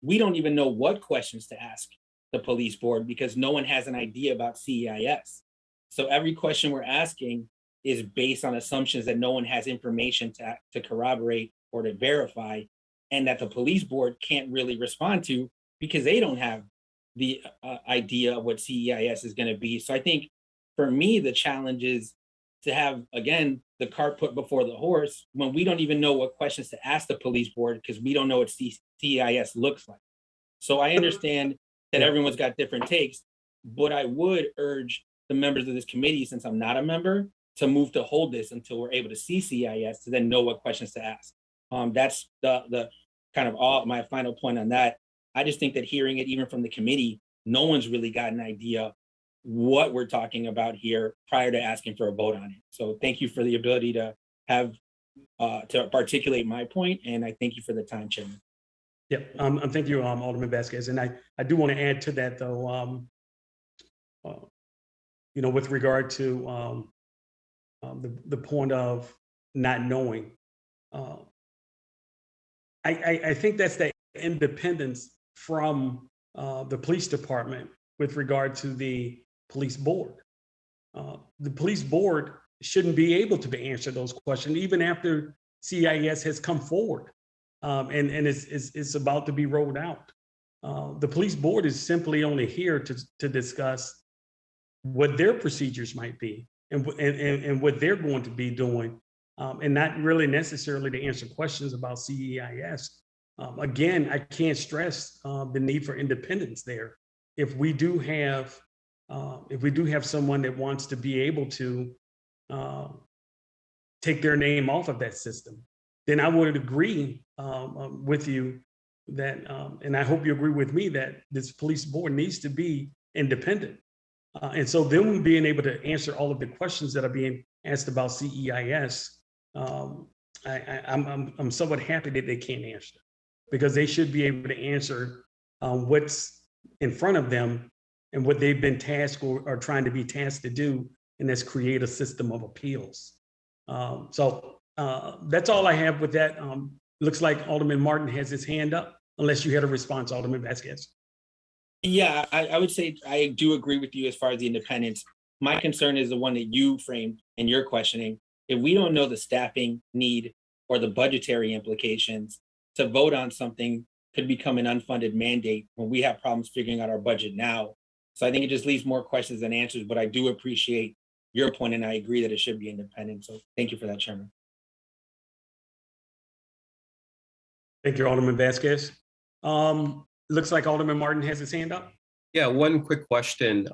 we don't even know what questions to ask the police board because no one has an idea about CEIS. So every question we're asking is based on assumptions that no one has information to corroborate or to verify, and that the police board can't really respond to because they don't have the idea of what CEIS is going to be. So I think for me, the challenge is to have, again, the cart put before the horse when we don't even know what questions to ask the police board because we don't know what CEIS looks like. So I understand that everyone's got different takes, but I would urge the members of this committee, since I'm not a member, to move to hold this until we're able to see CEIS to then know what questions to ask. That's the kind of all my final point on that. I just think that hearing it even from the committee, no one's really got an idea what we're talking about here prior to asking for a vote on it. So thank you for the ability to have to articulate my point, and I thank you for the time, Chairman. Yeah, thank you, Alderman Vasquez. And I do want to add to that, though, you know, with regard to the point of not knowing. I think that's the independence from the police department with regard to the police board. The police board shouldn't be able to answer those questions even after CIS has come forward and it's about to be rolled out. The police board is simply only here to discuss what their procedures might be and what they're going to be doing, and not really necessarily to answer questions about CEIS. Again, I can't stress the need for independence there. If we do have someone that wants to be able to take their name off of that system, then I would agree with you that, and I hope you agree with me, that this police board needs to be independent. And so them being able to answer all of the questions that are being asked about CEIS, I'm somewhat happy that they can't answer, because they should be able to answer what's in front of them and what they've been tasked or trying to be tasked to do, and that's create a system of appeals. So that's all I have with that. Looks like Alderman Martin has his hand up, unless you had a response, Alderman Vasquez. Yeah, I would say I do agree with you as far as the independence. My concern is the one that you framed in your questioning. If we don't know the staffing need or the budgetary implications, to vote on something could become an unfunded mandate when we have problems figuring out our budget now. So I think it just leaves more questions than answers, but I do appreciate your point, and I agree that it should be independent. So thank you for that, Chairman. Thank you, Alderman Vasquez. Looks like Alderman Martin has his hand up. Yeah, one quick question.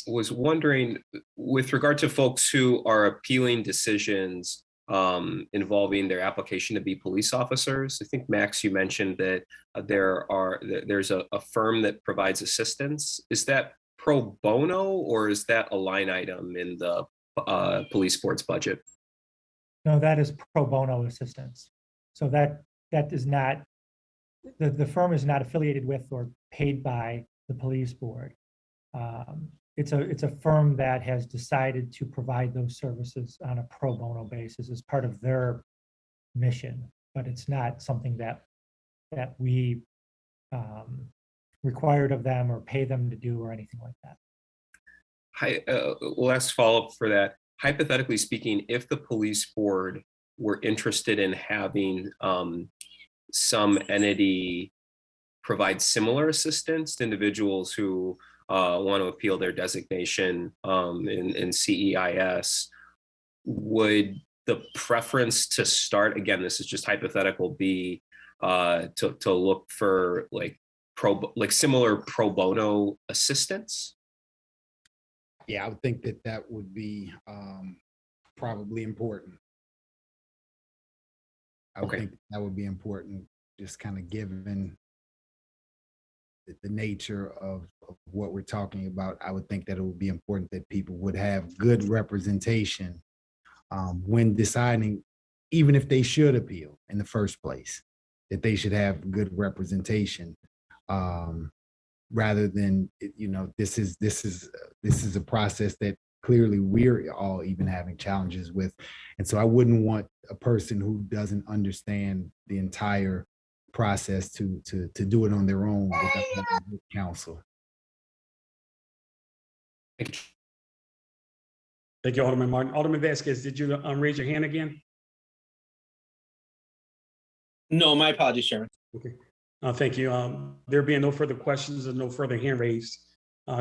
Was wondering, with regard to folks who are appealing decisions involving their application to be police officers, I think, Max, you mentioned that there's a firm that provides assistance. Is that pro bono, or is that a line item in the police board's budget? No, that is pro bono assistance. So that is not, the firm is not affiliated with or paid by the police board. It's a firm that has decided to provide those services on a pro bono basis as part of their mission, but it's not something that we required of them or pay them to do or anything like that. Last follow-up for that. Hypothetically speaking, if the police board were interested in having some entity provide similar assistance to individuals who want to appeal their designation in CEIS, would the preference to start, again, this is just hypothetical, be to look for like similar pro bono assistance? Yeah, I would think that would be probably important. I would think that would be important, just kind of given the nature of what we're talking about. I would think that it would be important that people would have good representation when deciding, even if they should appeal in the first place, that they should have good representation rather than, you know, this is a process that clearly we're all even having challenges with. And so I wouldn't want a person who doesn't understand the entire process to do it on their own without counsel. Thank you. Thank you, Alderman Martin. Alderman Vasquez, did you raise your hand again? No, my apologies, Chairman. Okay. Thank you. There being no further questions and no further hand raised,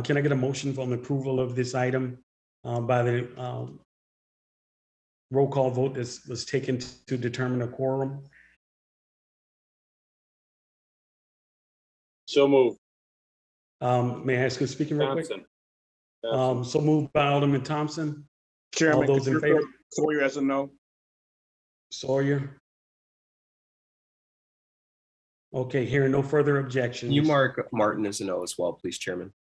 can I get a motion for the approval of this item by the roll call vote that was taken to determine a quorum? So moved. May I ask who's speaking real quick? So moved by Alderman Thompson. Chairman, All those in favor? Sawyer as a no. Sawyer. Okay, hearing no further objections. Can you mark Martin as a no as well, please, Chairman?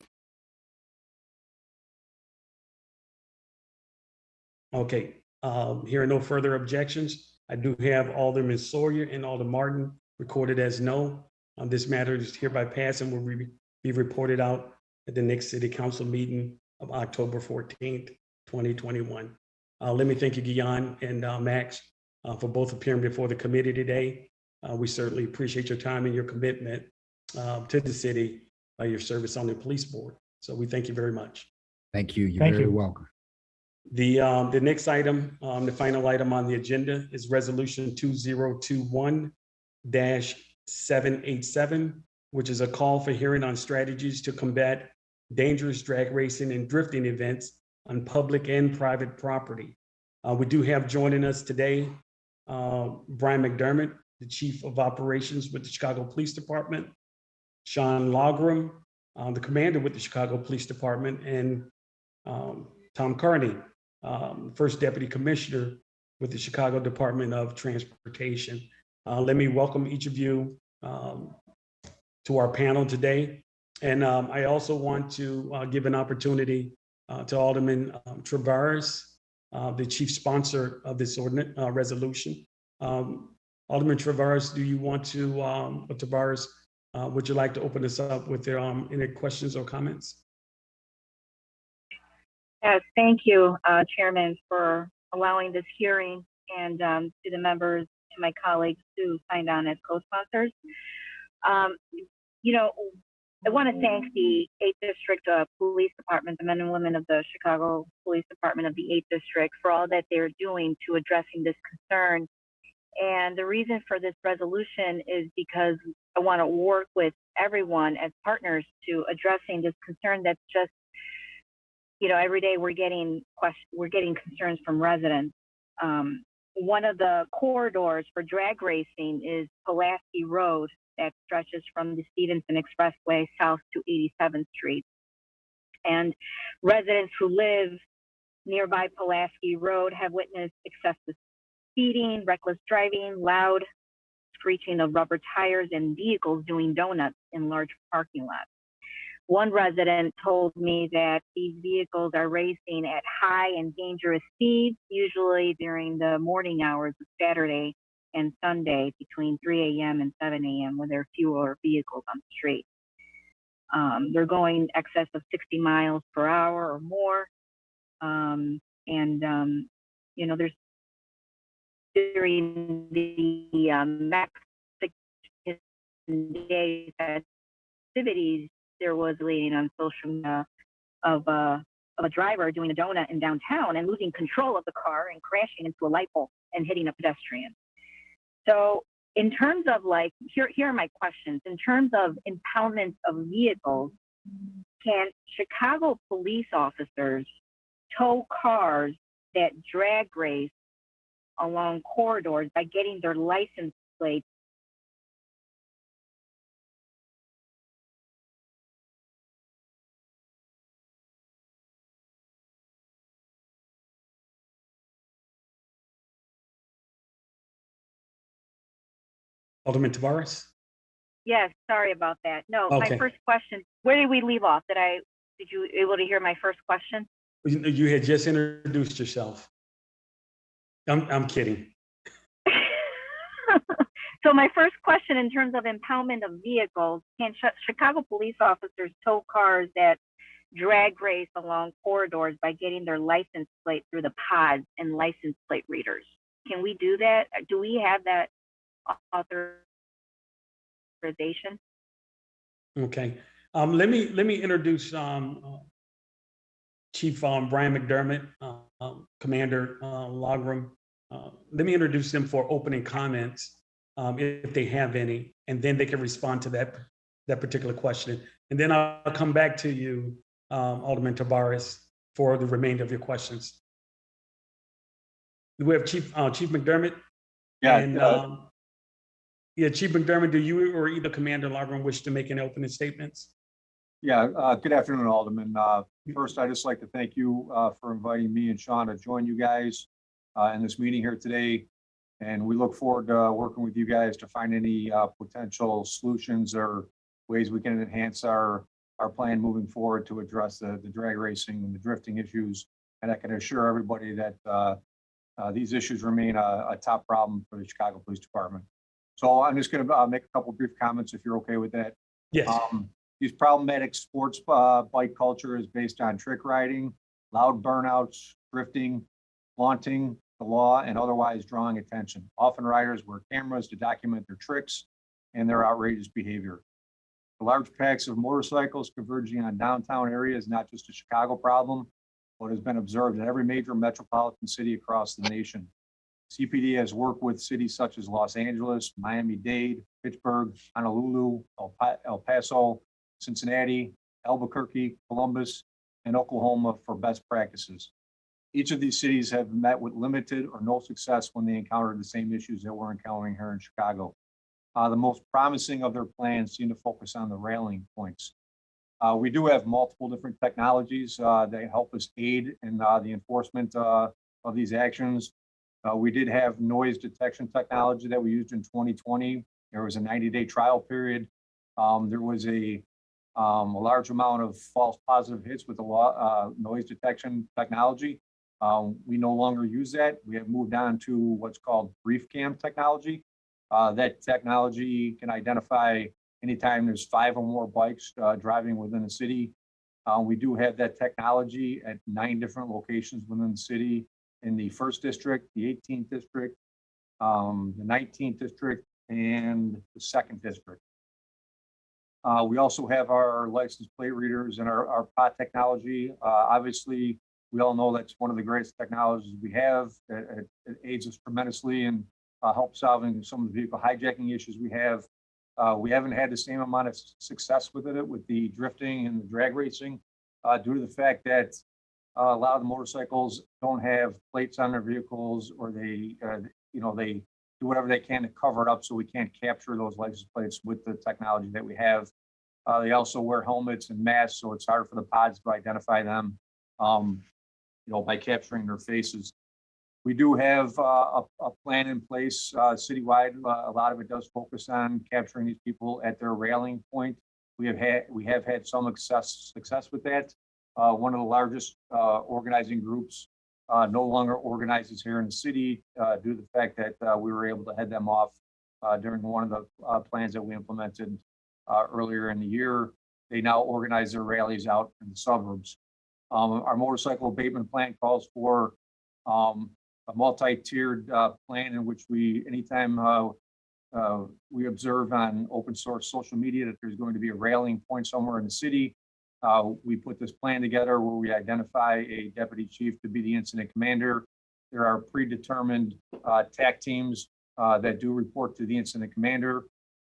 Okay, hearing no further objections, I do have Alderman Sawyer and Alderman Martin recorded as no. This matter is hereby passed and will be reported out at the next city council meeting of October 14th, 2021. Let me thank you, Guion and Max, for both appearing before the committee today. We certainly appreciate your time and your commitment to the city by your service on the police board. So we thank you very much. Thank you. You're Thank very you. welcome. The next item, the final item on the agenda is Resolution 2021-787, which is a call for hearing on strategies to combat dangerous drag racing and drifting events on public and private property. We do have joining us today, Brian McDermott, the Chief of Operations with the Chicago Police Department, Sean Lagram, the Commander with the Chicago Police Department, and Tom Carney, First Deputy Commissioner with the Chicago Department of Transportation. Let me welcome each of you to our panel today. And I also want to give an opportunity to Alderman Travaris, the chief sponsor of this resolution. Alderman Travaris, do you want to, Travaris, would you like to open this up with any questions or comments? Yes, thank you, Chairman, for allowing this hearing, and to the members, to my colleagues who signed on as co-sponsors. You know, I want to thank the 8th District Police Department, the men and women of the Chicago Police Department of the 8th District, for all that they're doing to addressing this concern. And the reason for this resolution is because I want to work with everyone as partners to addressing this concern that's just, you know, every day we're getting concerns from residents. One of the corridors for drag racing is Pulaski Road that stretches from the Stevenson Expressway south to 87th Street. And residents who live nearby Pulaski Road have witnessed excessive speeding, reckless driving, loud screeching of rubber tires, and vehicles doing donuts in large parking lots. One resident told me that these vehicles are racing at high and dangerous speeds, usually during the morning hours of Saturday and Sunday between 3 a.m. and 7 a.m. when there are fewer vehicles on the street. They're going excess of 60 miles per hour or more. You know, there's during the Mexican Day festivities, there was leading on social media of a driver doing a donut in downtown and losing control of the car and crashing into a light pole and hitting a pedestrian. So in terms of like, here are my questions. In terms of impoundment of vehicles, can Chicago police officers tow cars that drag race along corridors by getting their license plates? Alderman Tavares? Yes, sorry about that. No, Okay. My first question, where did we leave off? Did you able to hear my first question? You had just introduced yourself. I'm kidding. So my first question in terms of impoundment of vehicles, can Chicago police officers tow cars that drag race along corridors by getting their license plate through the pods and license plate readers? Can we do that? Do we have that authorization? Okay. Let me introduce Chief Brian McDermott, Commander Lagram. Let me introduce them for opening comments, if they have any, and then they can respond to that particular question. And then I'll come back to you, Alderman Tavares, for the remainder of your questions. We have Chief McDermott. Yeah. And, Chief McDermott, do you or either Commander Lagram wish to make any opening statements? Yeah, good afternoon, Alderman. First, I'd just like to thank you for inviting me and Sean to join you guys in this meeting here today. And we look forward to working with you guys to find any potential solutions or ways we can enhance our plan moving forward to address the drag racing and the drifting issues. And I can assure everybody that these issues remain a top problem for the Chicago Police Department. So I'm just going to make a couple of brief comments if you're okay with that. Yes. These problematic sports bike culture is based on trick riding, loud burnouts, drifting, flaunting the law, and otherwise drawing attention. Often riders wear cameras to document their tricks and their outrageous behavior. The large packs of motorcycles converging on downtown area is not just a Chicago problem, but has been observed in every major metropolitan city across the nation. CPD has worked with cities such as Los Angeles, Miami-Dade, Pittsburgh, Honolulu, El Paso, Cincinnati, Albuquerque, Columbus, and Oklahoma for best practices. Each of these cities have met with limited or no success when they encountered the same issues that we're encountering here in Chicago. The most promising of their plans seem to focus on the railing points. We do have multiple different technologies that help us aid in the enforcement of these actions. We did have noise detection technology that we used in 2020. There was a 90-day trial period. There was a large amount of false positive hits with the noise detection technology. We no longer use that. We have moved on to what's called brief cam technology. That technology can identify anytime there's 5 or more bikes driving within the city. We do have that technology at 9 different locations within the city, in the 1st district, the 18th district, the 19th district, and the 2nd district. We also have our license plate readers and our POT technology. Obviously, we all know that's one of the greatest technologies we have. It aids us tremendously and helps solving some of the vehicle hijacking issues we have. We haven't had the same amount of success with it with the drifting and the drag racing due to the fact that a lot of the motorcycles don't have plates on their vehicles, or they do whatever they can to cover it up so we can't capture those license plates with the technology that we have. They also wear helmets and masks, so it's hard for the pods to identify them, by capturing their faces. We do have a plan in place citywide. A lot of it does focus on capturing these people at their railing point. We have had some success with that. One of the largest organizing groups no longer organizes here in the city due to the fact that we were able to head them off during one of the plans that we implemented earlier in the year. They now organize their rallies out in the suburbs. Our motorcycle abatement plan calls for a multi-tiered plan in which anytime we observe on open source social media that there's going to be a railing point somewhere in the city, we put this plan together where we identify a deputy chief to be the incident commander. There are predetermined TAC teams that do report to the incident commander.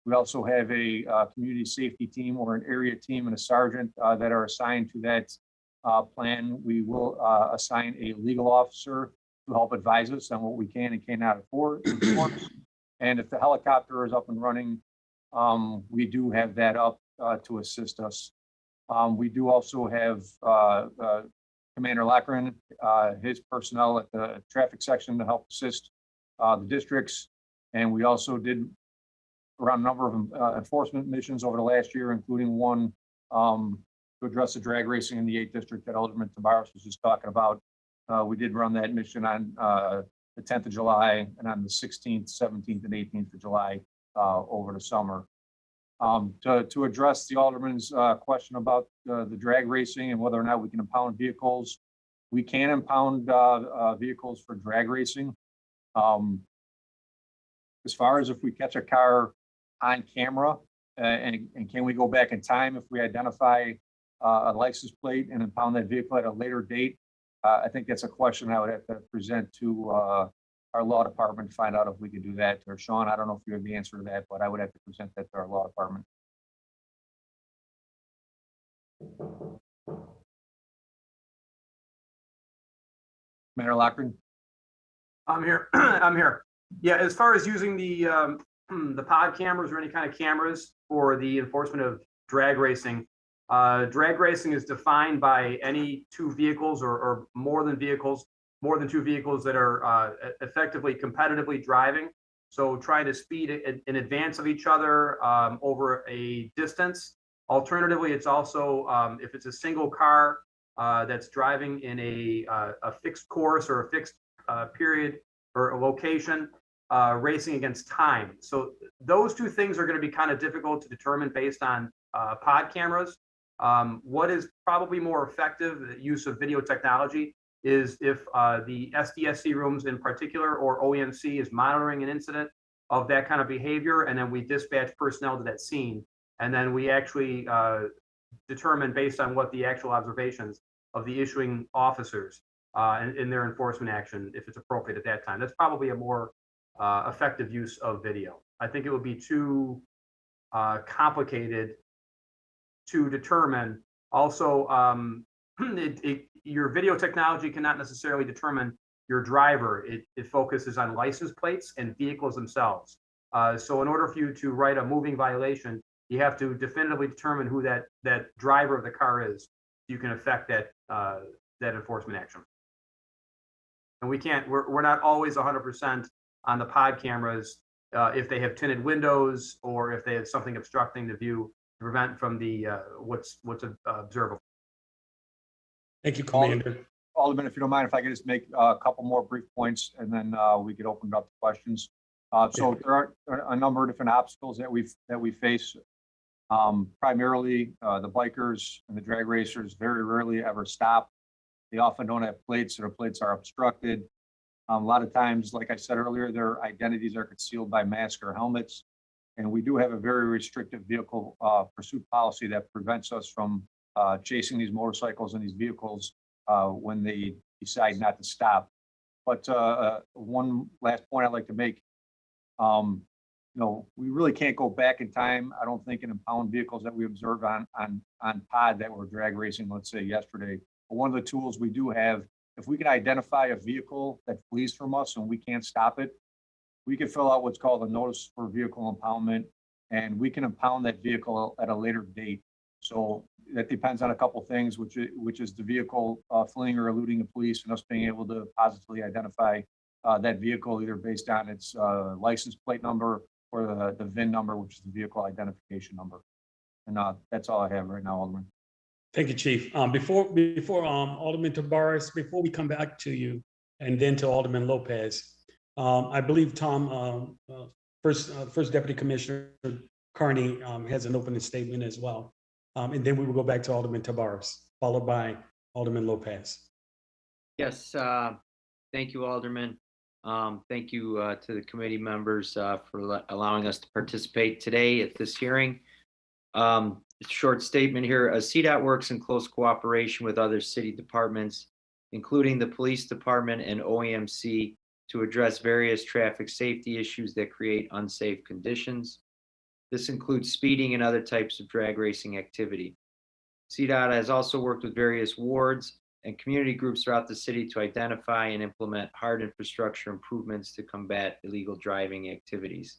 We also have a community safety team or an area team and a sergeant that are assigned to that plan. We will assign a legal officer to help advise us on what we can and cannot afford. And if the helicopter is up and running, we do have that up to assist us. We do also have Commander Lochran, his personnel at the traffic section to help assist the districts. And we also did run a number of enforcement missions over the last year, including one to address the drag racing in the 8th district that Alderman Tabaros was just talking about. We did run that mission on the 10th of July and on the 16th, 17th, and 18th of July over the summer. To address the Alderman's question about the drag racing and whether or not we can impound vehicles, we can impound vehicles for drag racing. As far as if we catch a car on camera and can we go back in time if we identify a license plate and impound that vehicle at a later date, I think that's a question I would have to present to our law department to find out if we could do that. Or Sean, I don't know if you have the answer to that, but I would have to present that to our law department. Commander Lochran? I'm here. I'm here. Yeah, as far as using the pod cameras or any kind of cameras for the enforcement of drag racing is defined by any 2 vehicles or more than vehicles more than two vehicles that are effectively competitively driving. So trying to speed in advance of each other over a distance. Alternatively, it's also if it's a single car that's driving in a fixed course or a fixed period or a location, racing against time. So those two things are going to be kind of difficult to determine based on pod cameras. What is probably more effective, the use of video technology, is if the SDSC rooms in particular or OEMC is monitoring an incident of that kind of behavior, and then we dispatch personnel to that scene, and then we actually determine based on what the actual observations of the issuing officers in their enforcement action, if it's appropriate at that time. That's probably a more effective use of video. I think it would be too complicated to determine. Also, your video technology cannot necessarily determine your driver. It focuses on license plates and vehicles themselves. So in order for you to write a moving violation, you have to definitively determine who that driver of the car is. You can affect that enforcement action. And we're not always 100% on the pod cameras if they have tinted windows or if they have something obstructing the view to prevent from the what's observable. Thank you, Commander. Alderman, if you don't mind, if I could just make a couple more brief points and then we could open it up to questions. So there are a number of different obstacles that we face. Primarily, the bikers and the drag racers very rarely ever stop. They often don't have plates, so their plates are obstructed. A lot of times, like I said earlier, their identities are concealed by masks or helmets. And we do have a very restrictive vehicle pursuit policy that prevents us from chasing these motorcycles and these vehicles when they decide not to stop. But one last point I'd like to make, we really can't go back in time. I don't think in impound vehicles that we observed on pod that were drag racing, let's say yesterday. But one of the tools we do have, if we can identify a vehicle that flees from us and we can't stop it, we can fill out what's called a notice for vehicle impoundment, and we can impound that vehicle at a later date. So that depends on a couple things, which is the vehicle fleeing or eluding the police, and us being able to positively identify that vehicle either based on its license plate number or the VIN number, which is the vehicle identification number. And that's all I have right now, Alderman. Thank you, Chief. Before Alderman Tabares, before we come back to you and then to Alderman Lopez, I believe Tom, First Deputy Commissioner Carney has an opening statement as well. And then we will go back to Alderman Tabares, followed by Alderman Lopez. Yes, thank you, Alderman. Thank you to the committee members for allowing us to participate today at this hearing. Short statement here. CDOT works in close cooperation with other city departments, including the police department and OEMC, to address various traffic safety issues that create unsafe conditions. This includes speeding and other types of drag racing activity. CDOT has also worked with various wards and community groups throughout the city to identify and implement hard infrastructure improvements to combat illegal driving activities.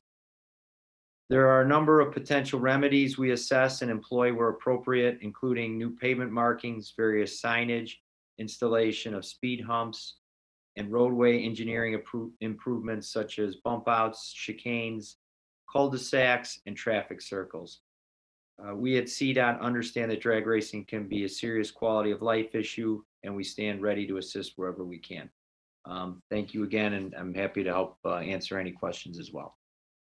There are a number of potential remedies we assess and employ where appropriate, including new pavement markings, various signage, installation of speed humps, and roadway engineering improvements such as bump outs, chicanes, cul-de-sacs, and traffic circles. We at CDOT understand that drag racing can be a serious quality of life issue, and we stand ready to assist wherever we can. Thank you again, and I'm happy to help answer any questions as well.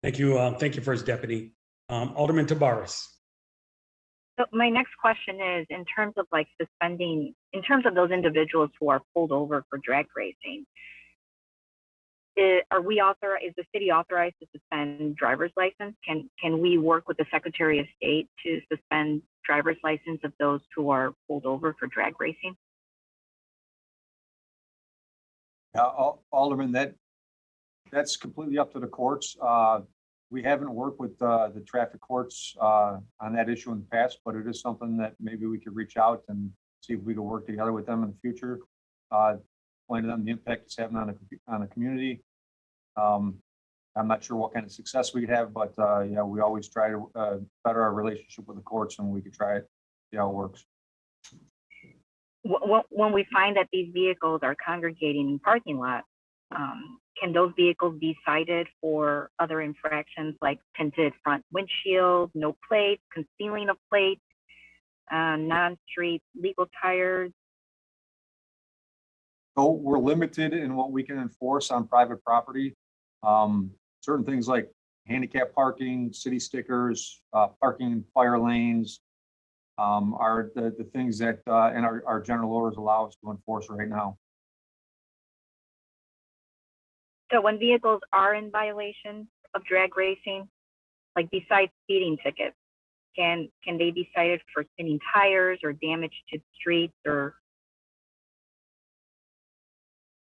Thank you, First Deputy. Alderman Tabares. So my next question is, in terms of like suspending, in terms of those individuals who are pulled over for drag racing, is the city authorized to suspend driver's license? Can we work with the Secretary of State to suspend driver's license of those who are pulled over for drag racing? Alderman, that's completely up to the courts. We haven't worked with the traffic courts on that issue in the past, but it is something that maybe we could reach out and see if we could work together with them in the future. Explain to them the impact it's having on the community. I'm not sure what kind of success we could have, but yeah, we always try to better our relationship with the courts, and we could try it, see how it works. when we find that these vehicles are congregating in parking lots, can those vehicles be cited for other infractions like tinted front windshield, no plates, concealing of plates, non-street legal tires? So we're limited in what we can enforce on private property. Certain things like handicap parking, city stickers, parking in fire lanes, are the things that, and our general orders allow us to enforce right now. So when vehicles are in violation of drag racing, like besides speeding tickets, can they be cited for spinning tires or damage to streets or?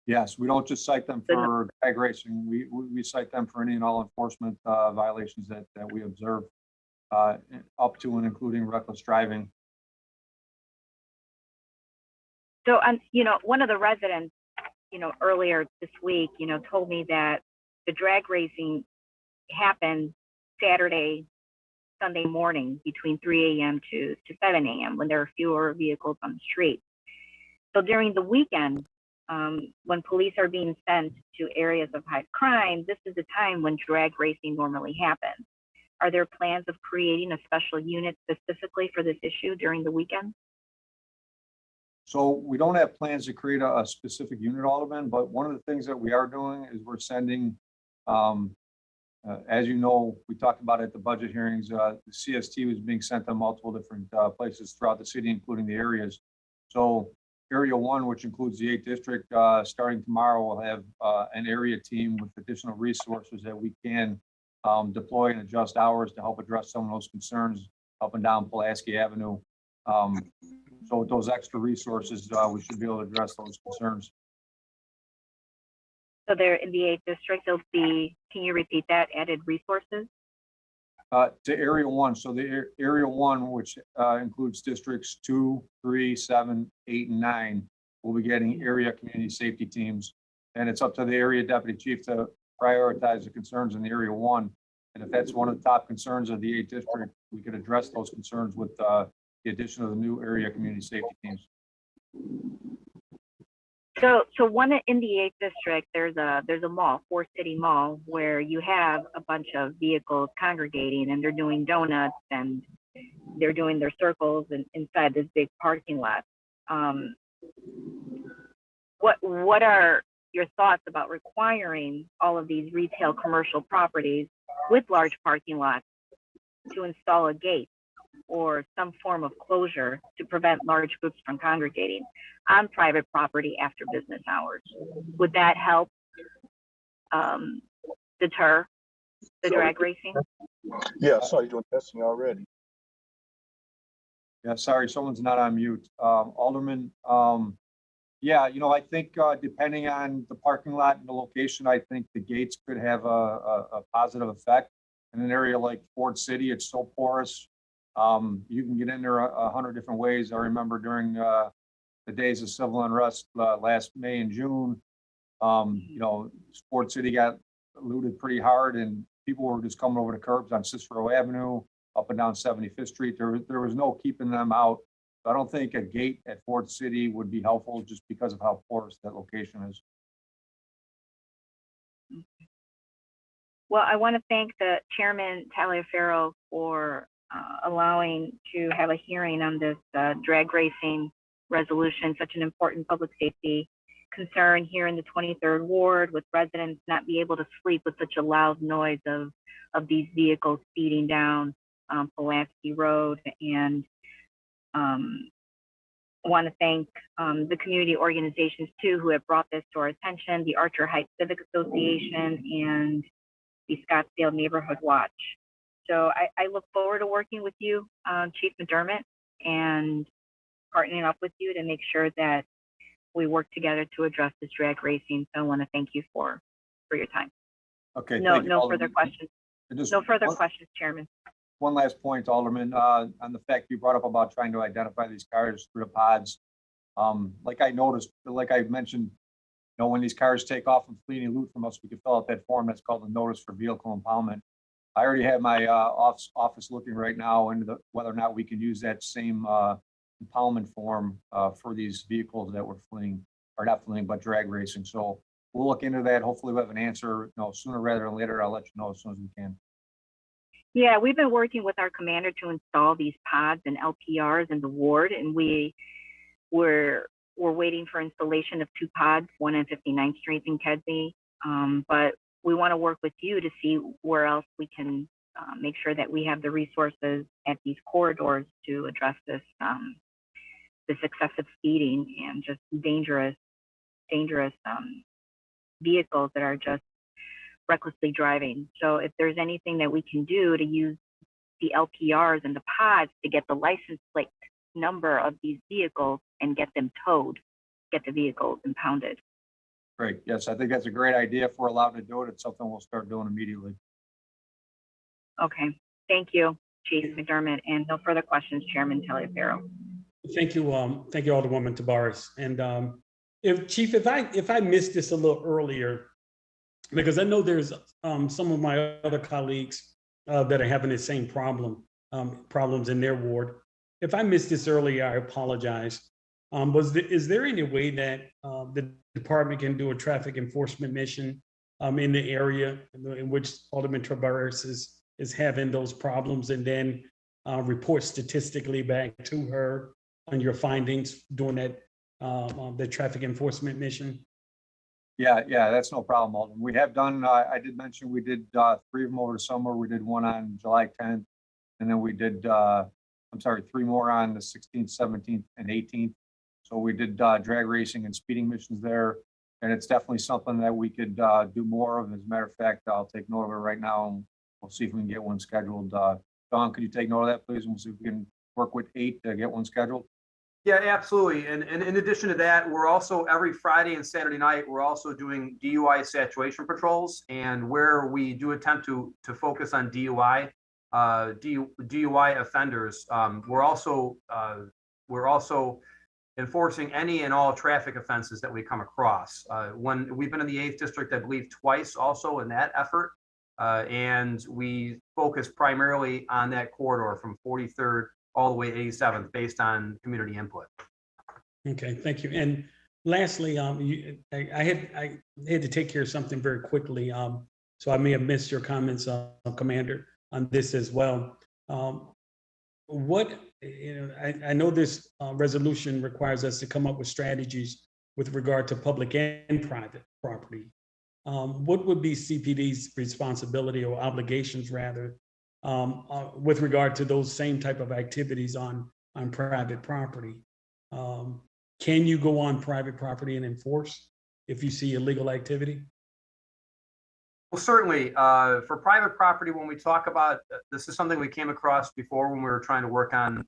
Yes, we don't just cite them for drag racing. We cite them for any and all enforcement violations that we observe, up to and including reckless driving. So, one of the residents, earlier this week, told me that the drag racing happened Saturday, Sunday morning between 3 a.m. to 7 a.m. when there are fewer vehicles on the street. So during the weekend, when police are being sent to areas of high crime, this is the time when drag racing normally happens. Are there plans of creating a special unit specifically for this issue during the weekend? So we don't have plans to create a specific unit, Alderman, but one of the things that we are doing is we're sending, as you know, we talked about at the budget hearings, the CST was being sent to multiple different places throughout the city, including the areas. So Area 1, which includes the 8th District, starting tomorrow, will have an area team with additional resources that we can deploy and adjust hours to help address some of those concerns up and down Pulaski Avenue. So with those extra resources, we should be able to address those concerns. So they're in the 8th District, there'll be, can you repeat that, added resources? To Area 1, so the Area 1, which includes districts 2, 3, 7, 8, and 9, will be getting area community safety teams. And it's up to the area deputy chief to prioritize the concerns in the Area 1. And if that's one of the top concerns of the 8th District, we could address those concerns with the addition of the new area community safety teams. So one in the 8th District, there's a mall, Forest City Mall, where you have a bunch of vehicles congregating and they're doing donuts and they're doing their circles inside this big parking lot. What are your thoughts about requiring all of these retail commercial properties with large parking lots to install a gate or some form of closure to prevent large groups from congregating on private property after business hours? Would that help deter the drag racing? Yeah, I saw you doing testing already. Yeah, sorry, someone's not on mute. Alderman, yeah, I think depending on the parking lot and the location, I think the gates could have a positive effect. In an area like Ford City, it's so porous. You can get in there 100 different ways. I remember during the days of civil unrest last May and June, Ford City got looted pretty hard and people were just coming over the curbs on Cicero Avenue, up and down 75th Street. There was no keeping them out. So I don't think a gate at Ford City would be helpful just because of how porous that location is. Well, I want to thank the Chairman Taliaferro for allowing to have a hearing on this drag racing resolution, such an important public safety concern here in the 23rd Ward, with residents not be able to sleep with such a loud noise of these vehicles speeding down Pulaski Road. And I want to thank the community organizations too who have brought this to our attention, the Archer Heights Civic Association and the Scottsdale Neighborhood Watch. So I look forward to working with you, Chief McDermott, and partnering up with you to make sure that we work together to address this drag racing. So I want to thank you for your time. Okay. No further questions. No further questions, Chairman. One last point, Alderman, on the fact you brought up about trying to identify these cars through the pods. Like I mentioned, when these cars take off and flee any loot from us, we can fill out that form that's called the Notice for Vehicle Impoundment. I already have my office looking right now into whether or not we can use that same impoundment form for these vehicles that were fleeing, or not fleeing, but drag racing. So we'll look into that. Hopefully we have an answer, sooner rather than later. I'll let you know as soon as we can. Yeah, we've been working with our commander to install these pods and LPRs in the ward, and we're waiting for installation of 2 pods, one on 59th Street in Kedzie. But we want to work with you to see where else we can make sure that we have the resources at these corridors to address this excessive speeding and just dangerous vehicles that are just recklessly driving. So if there's anything that we can do to use the LPRs and the pods to get the license plate number of these vehicles and get them towed, get the vehicles impounded. Great. Yes, I think that's a great idea. If we're allowed to do it, it's something we'll start doing immediately. Okay. Thank you, Chief McDermott. And no further questions, Chairman Taliaferro. Thank you, Alderwoman Tabares. And if I missed this a little earlier, because I know there's some of my other colleagues that are having the same problems in their ward. If I missed this earlier, I apologize. Is there any way that the department can do a traffic enforcement mission in the area in which Alderman Tabares is having those problems, and then report statistically back to her on your findings during that the traffic enforcement mission? Yeah, that's no problem, Alden. We have done, I did mention we did 3 of them over the summer. We did one on July 10th, and then we did, 3 more on the 16th, 17th, and 18th. So we did drag racing and speeding missions there, and it's definitely something that we could do more of. As a matter of fact, I'll take note of it right now, and we'll see if we can get one scheduled. Don, could you take note of that, please? And we'll see if we can work with 8 to get one scheduled. Yeah, absolutely. And in addition to that, we're also every Friday and Saturday night, we're also doing DUI saturation patrols, and where we do attempt to focus on DUI offenders. We're also enforcing any and all traffic offenses that we come across. When we've been in the 8th district, I believe twice also in that effort. And we focus primarily on that corridor from 43rd all the way to 87th based on community input. Okay, thank you. And lastly, I had to take care of something very quickly. So I may have missed your comments, Commander, on this as well. I know this resolution requires us to come up with strategies with regard to public and private property. What would be CPD's responsibility or obligations rather with regard to those same type of activities on private property? Can you go on private property and enforce if you see illegal activity? Well, certainly for private property, when we talk about, this is something we came across before when we were trying to work on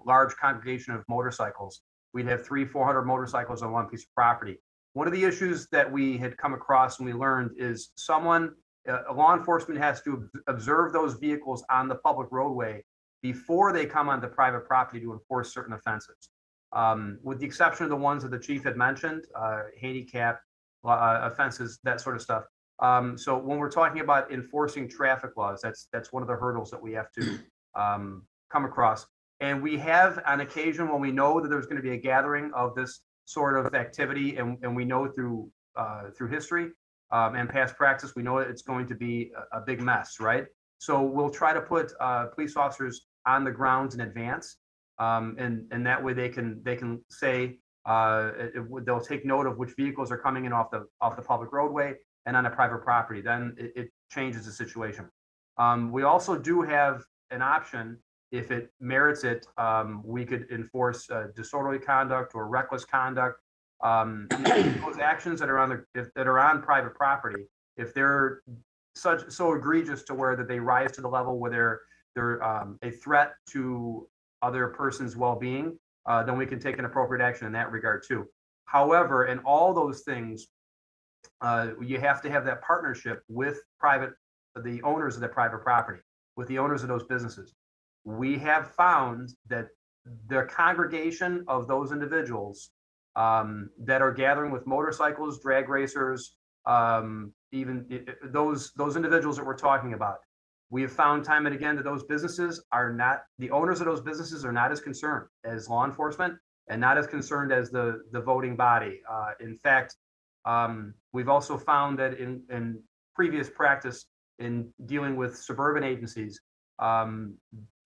large congregation of motorcycles. We'd have 300-400 motorcycles on one piece of property. One of the issues that we had come across and we learned is law enforcement has to observe those vehicles on the public roadway before they come onto private property to enforce certain offenses. With the exception of the ones that the chief had mentioned, handicap offenses, that sort of stuff. So when we're talking about enforcing traffic laws, that's one of the hurdles that we have to come across. And we have on occasion when we know that there's going to be a gathering of this sort of activity, and we know through history and past practice, we know it's going to be a big mess, right? So we'll try to put police officers on the grounds in advance, and that way they can say they'll take note of which vehicles are coming in off the public roadway and on a private property. Then it changes the situation. We also do have an option. If it merits it, we could enforce disorderly conduct or reckless conduct. Those actions that are on private property, if they're so egregious to where that they rise to the level where they're a threat to other person's well-being, then we can take an appropriate action in that regard too. However, in all those things, you have to have that partnership with the owners of the private property, with the owners of those businesses. We have found that the congregation of those individuals that are gathering with motorcycles, drag racers, even those individuals that we're talking about, We have found time and again that those businesses are not, the owners of those businesses are not as concerned as law enforcement and not as concerned as the voting body. In fact, we've also found that in previous practice in dealing with suburban agencies,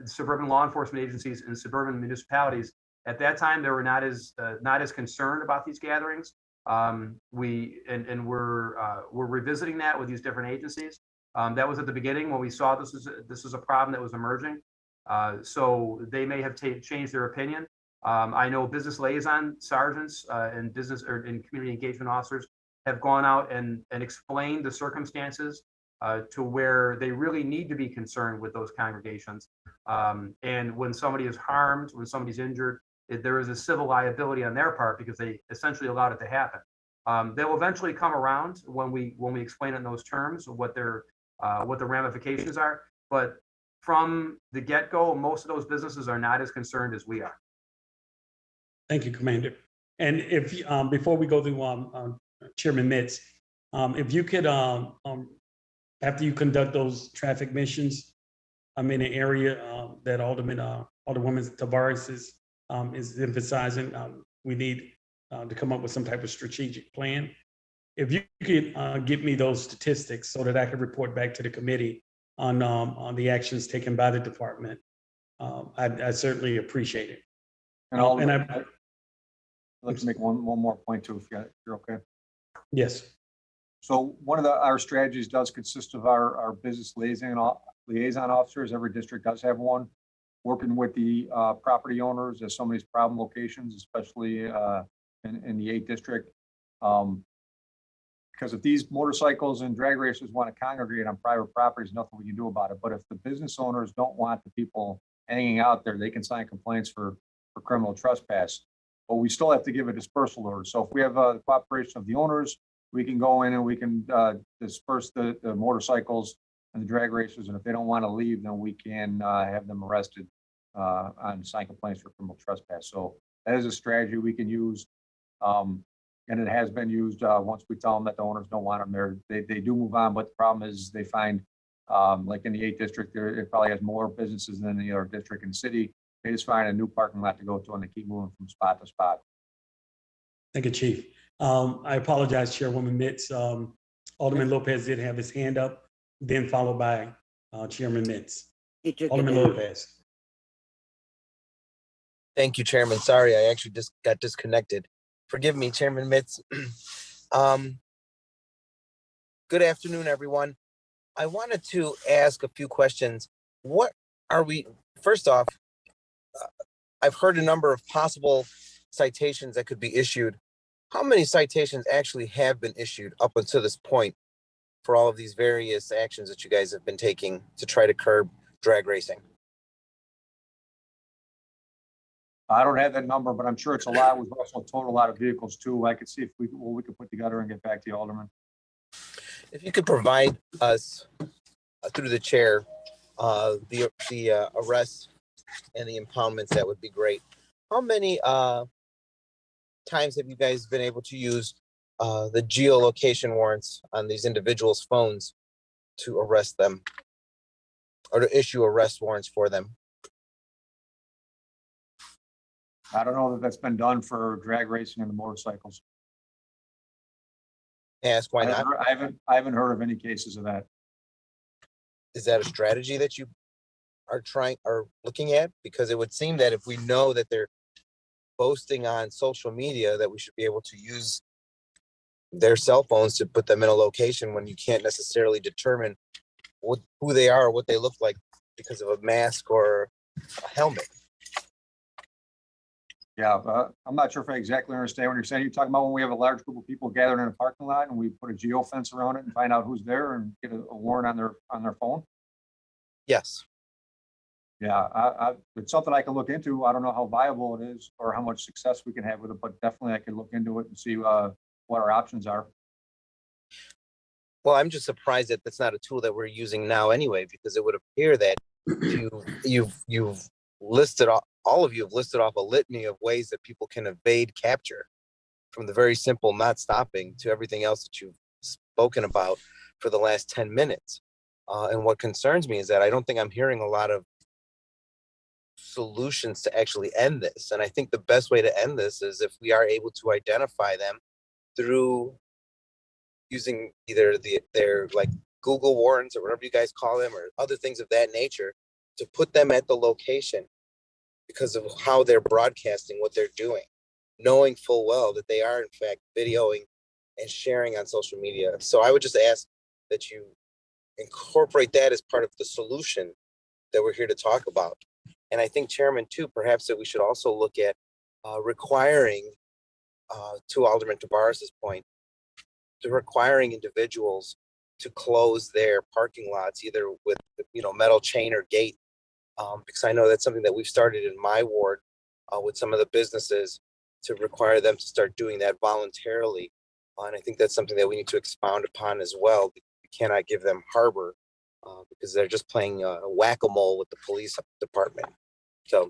suburban law enforcement agencies and suburban municipalities, at that time, they were not as concerned about these gatherings. We're revisiting that with these different agencies. That was at the beginning when we saw this was a problem that was emerging. So they may have changed their opinion. I know business liaison sergeants and community engagement officers have gone out and explained the circumstances to where they really need to be concerned with those congregations. And when somebody is harmed, when somebody's injured, there is a civil liability on their part because they essentially allowed it to happen. They will eventually come around when we explain it in those terms what the ramifications are. But from the get-go, most of those businesses are not as concerned as we are. Thank you, Commander. And if before we go through Chairman Mitz, if you could, after you conduct those traffic missions, in an area that Alderwoman Tavares is emphasizing, we need to come up with some type of strategic plan. If you could give me those statistics so that I can report back to the committee on the actions taken by the department, I certainly appreciate it. And I'd like to make one more point too, if you're okay. Yes. So one of our strategies does consist of our business liaison officers. Every district does have one, working with the property owners at some of these problem locations, especially in the 8th district. Because if these motorcycles and drag racers want to congregate on private properties, nothing we can do about it. But if the business owners don't want the people hanging out there, they can sign complaints for criminal trespass. But we still have to give a dispersal order. So if we have the cooperation of the owners, we can go in and we can disperse the motorcycles and the drag racers. And if they don't want to leave, then we can have them arrested on signed complaints for criminal trespass. So that is a strategy we can use. And it has been used once we tell them that the owners don't want them there. They do move on, but the problem is they find, like in the 8th district, it probably has more businesses than the other district in the city. They just find a new parking lot to go to and they keep moving from spot to spot. Thank you, Chief. I apologize, Chairwoman Mitz. Alderman Lopez did have his hand up, then followed by Chairman Mitz. Alderman Lopez. Thank you, Chairman. Sorry, I actually just got disconnected. Forgive me, Chairman Mitz. Good afternoon, everyone. I wanted to ask a few questions. First off, I've heard a number of possible citations that could be issued. How many citations actually have been issued up until this point for all of these various actions that you guys have been taking to try to curb drag racing? I don't have that number, but I'm sure it's a lot. We've also totaled a lot of vehicles too. I could see if we could put together and get back to you, Alderman. If you could provide us through the chair the arrests and the impoundments, that would be great. How many times have you guys been able to use the geolocation warrants on these individuals' phones to arrest them or to issue arrest warrants for them? I don't know that that's been done for drag racing and the motorcycles. Ask why not? I haven't heard of any cases of that. Is that a strategy that you are looking at? Because it would seem that if we know that they're posting on social media, that we should be able to use their cell phones to put them in a location when you can't necessarily determine who they are or what they look like because of a mask or a helmet. Yeah, I'm not sure if I exactly understand what you're saying. You're talking about when we have a large group of people gathered in a parking lot and we put a geo fence around it and find out who's there and get a warrant on their phone? Yes. Yeah, it's something I can look into. I don't know how viable it is or how much success we can have with it, but definitely I can look into it and see what our options are. Well, I'm just surprised that that's not a tool that we're using now anyway, because it would appear that you've listed all of you have listed off a litany of ways that people can evade capture, from the very simple not stopping to everything else that you've spoken about for the last 10 minutes. And what concerns me is that I don't think I'm hearing a lot of solutions to actually end this. And I think the best way to end this is if we are able to identify them through using either their like Google warrants or whatever you guys call them, or other things of that nature, to put them at the location because of how they're broadcasting what they're doing, knowing full well that they are in fact videoing and sharing on social media. So I would just ask that you incorporate that as part of the solution that we're here to talk about. And I think, Chairman, too, perhaps that we should also look at requiring, to Alderman Tabaras's point, to requiring individuals to close their parking lots, either with metal chain or gate, because I know that's something that we've started in my ward with some of the businesses, to require them to start doing that voluntarily. And I think that's something that we need to expound upon as well. We cannot give them harbor because they're just playing whack-a-mole with the police department. So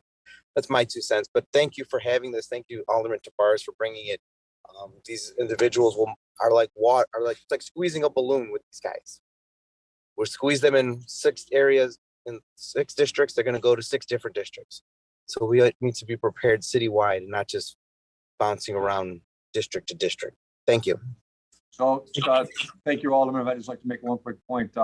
that's my 2 cents. But thank you for having this. Thank you, Alderman Tabaras, for bringing it. These individuals are like water, it's like squeezing a balloon with these guys. We'll squeeze them in 6 areas, in 6 districts. They're going to go to 6 different districts. So we need to be prepared citywide and not just bouncing around district to district. Thank you. So, thank you, Alderman. I'd just like to make one quick point.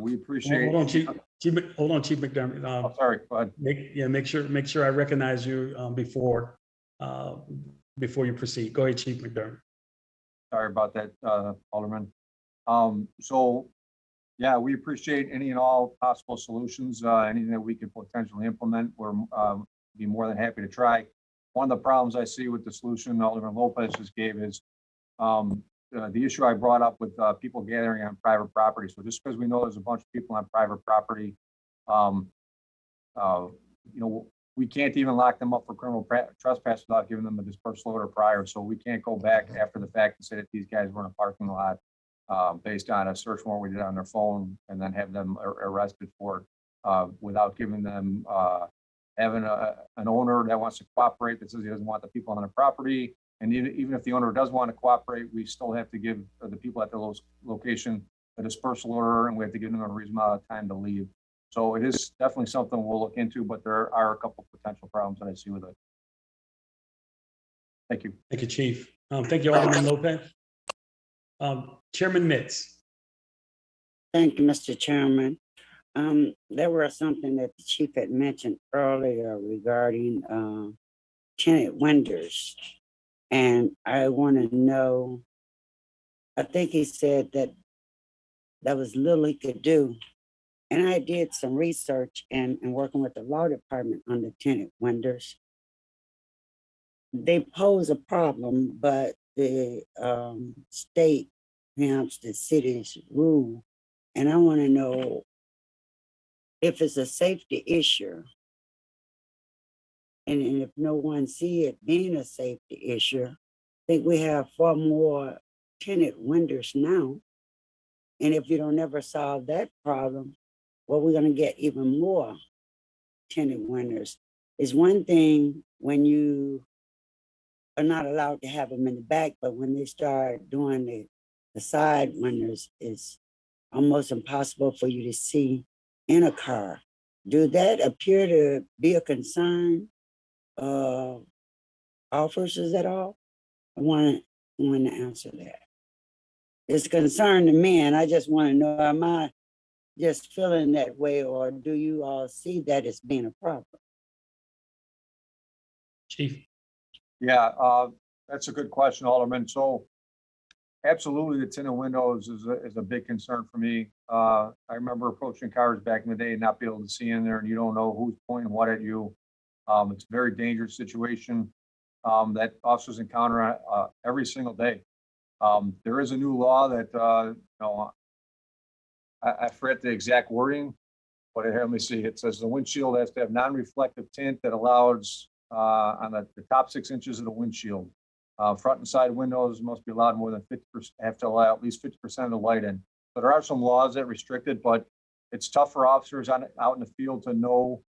We appreciate. Hold on, Chief McDermott. Sorry, go ahead. Make sure I recognize you before you proceed. Go ahead, Chief McDermott. Sorry about that, Alderman. So, yeah, we appreciate any and all possible solutions. Anything that we could potentially implement, we're be more than happy to try. One of the problems I see with the solution Alderman Lopez just gave is the issue I brought up with people gathering on private property. So just because we know there's a bunch of people on private property, we can't even lock them up for criminal trespass without giving them a dispersal order prior. So we can't go back after the fact and say that these guys were in a parking lot based on a search warrant we did on their phone and then have them arrested for it without giving them having an owner that wants to cooperate, that says he doesn't want the people on the property. And even if the owner does want to cooperate, we still have to give the people at the location a dispersal order, and we have to give them a reasonable amount of time to leave. So it is definitely something we'll look into, but there are a couple of potential problems that I see with it. Thank you. Thank you, Chief. Thank you, Alderman Lopez. Chairman Mitz. Thank you, Mr. Chairman. There was something that the chief had mentioned earlier regarding tenant windows. And I want to know, I think he said that there was little he could do. And I did some research and working with the law department on the tenant windows. They pose a problem, but the state amps the city's rule. And I want to know if it's a safety issue. And if no one see it being a safety issue, I think we have far more tenant windows now. And if you don't ever solve that problem, well, we're going to get even more tenant windows. It's one thing when you are not allowed to have them in the back, but when they start doing the side windows, it's almost impossible for you to see in a car. Do that appear to be a concern of officers at all? I want to answer that. It's a concern to me, and I just want to know, am I just feeling that way, or do you all see that as being a problem? Chief. Yeah, that's a good question, Alderman. So absolutely, the tinted windows is a big concern for me. I remember approaching cars back in the day and not be able to see in there, and you don't know who's pointing what at you. It's a very dangerous situation that officers encounter every single day. There is a new law that, I forget the exact wording, but here, let me see. It says the windshield has to have non-reflective tint that allows on the top 6 inches of the windshield. Front and side windows must be allowed more than 50%, have to allow at least 50% of the light in. So there are some laws that restrict it, but it's tough for officers out in the field to know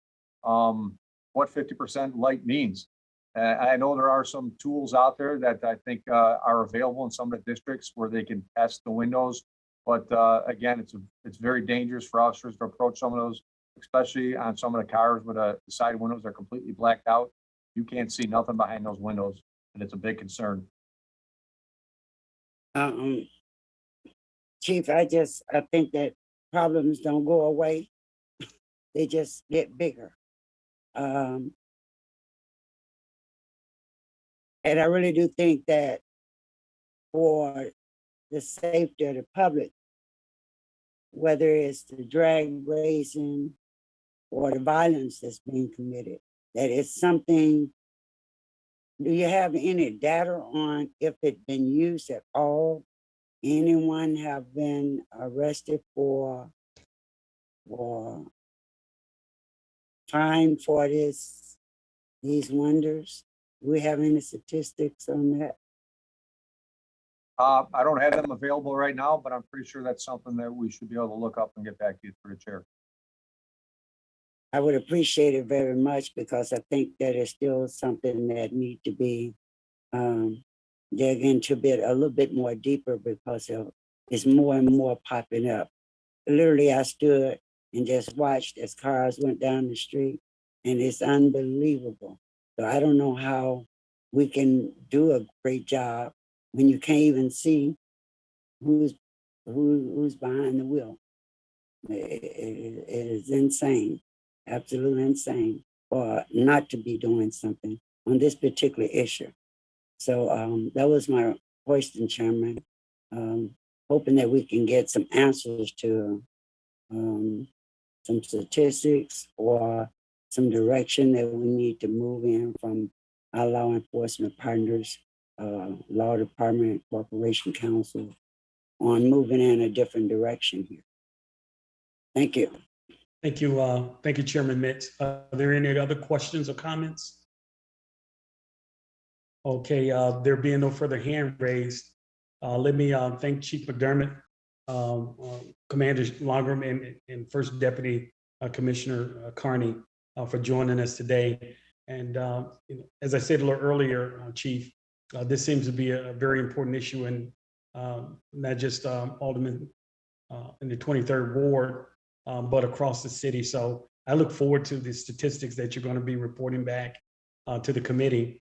what 50% light means. I know there are some tools out there that I think are available in some of the districts where they can test the windows But again, it's very dangerous for officers to approach some of those, especially on some of the cars where the side windows are completely blacked out. You can't see nothing behind those windows, and it's a big concern. Chief, I think that problems don't go away. They just get bigger. And I really do think that for the safety of the public, whether it's the drag racing or the violence that's being committed, that it's something. Do you have any data on if it's been used at all? Anyone have been arrested for time for these wonders? Do we have any statistics on that? I don't have them available right now, but I'm pretty sure that's something that we should be able to look up and get back to you through the chair. I would appreciate it very much because I think that it's still something that need to be dug into a little bit more deeper because it's more and more popping up. Literally, I stood and just watched as cars went down the street, and it's unbelievable. So I don't know how we can do a great job when you can't even see who's behind the wheel. It is insane, absolutely insane, for not to be doing something on this particular issue. So that was my question, Chairman. Hoping that we can get some answers to some statistics or some direction that we need to move in from our law enforcement partners, law department, corporation counsel, on moving in a different direction here. Thank you. Thank you. Thank you, Chairman Mitz. Are there any other questions or comments? Okay, there being no further hand raised, let me thank Chief McDermott, Commander Longram, and First Deputy Commissioner Carney for joining us today. And as I said a little earlier, Chief, this seems to be a very important issue, and not just Alderman in the 23rd Ward, but across the city. So I look forward to the statistics that you're going to be reporting back to the committee,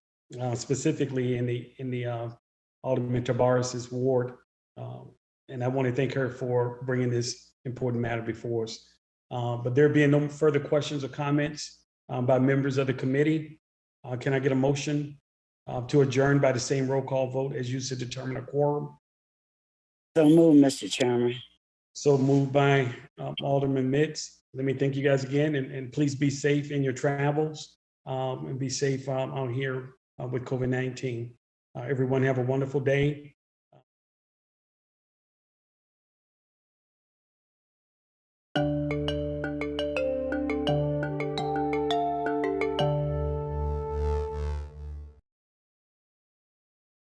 specifically in the Alderman Tabaras's ward. And I want to thank her for bringing this important matter before us. But there being no further questions or comments by members of the committee, can I get a motion to adjourn by the same roll call vote as used to determine a quorum? So moved, Mr. Chairman. So moved by Alderman Mitz. Let me thank you guys again, and please be safe in your travels and be safe out here with COVID-19. Everyone have a wonderful day,